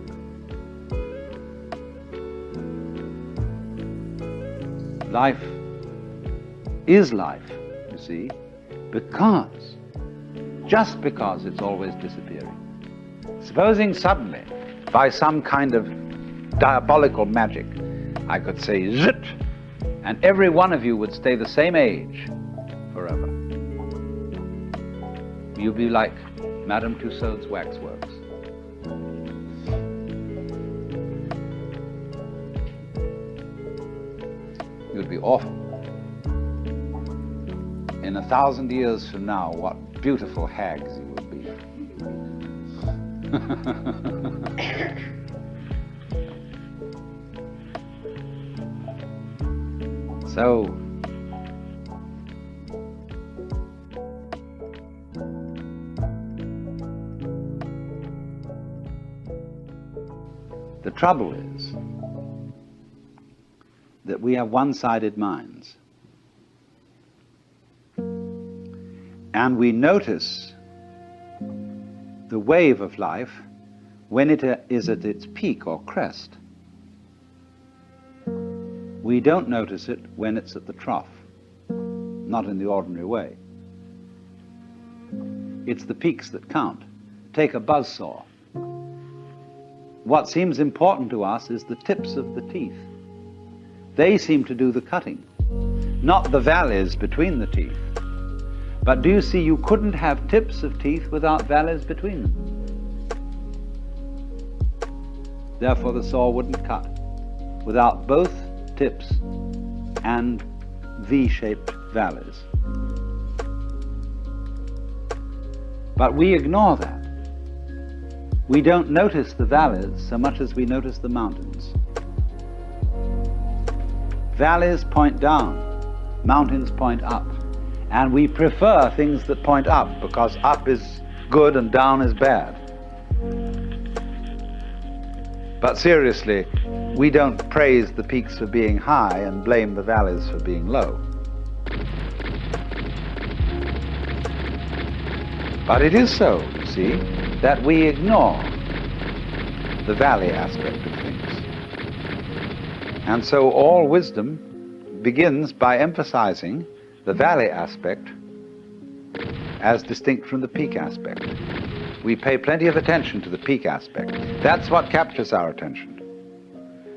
Life is life, you see, just because it's always disappearing. Supposing suddenly, by some kind of diabolical magic, I could say zit, and every one of you would stay the same age forever. You'd be like Madame Tussauds waxworks. It would be awful. In 1,000 years from now, what beautiful hags you would be. So, the trouble is that we have one-sided minds. And we notice the wave of life when it is at its peak or crest. We don't notice it when it's at the trough, not in the ordinary way. It's the peaks that count. Take a buzzsaw. What seems important to us is the tips of the teeth. They seem to do the cutting, not the valleys between the teeth. But do you see, you couldn't have tips of teeth without valleys between them. Therefore the saw wouldn't cut without both tips and V-shaped valleys. But we ignore that. We don't notice the valleys so much as we notice the mountains. Valleys point down, mountains point up. And we prefer things that point up, because up is good and down is bad. But seriously, we don't praise the peaks for being high and blame the valleys for being low. But it is so, you see, that we ignore the valley aspect of things. And so all wisdom begins by emphasizing the valley aspect as distinct from the peak aspect. We pay plenty of attention to the peak aspect. That's what captures our attention.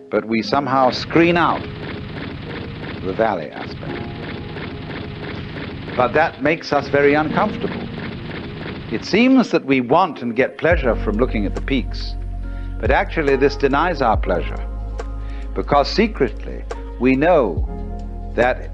But we somehow screen out the valley aspect. But that makes us very uncomfortable. It seems that we want and get pleasure from looking at the peaks, but actually this denies our pleasure, because secretly we know that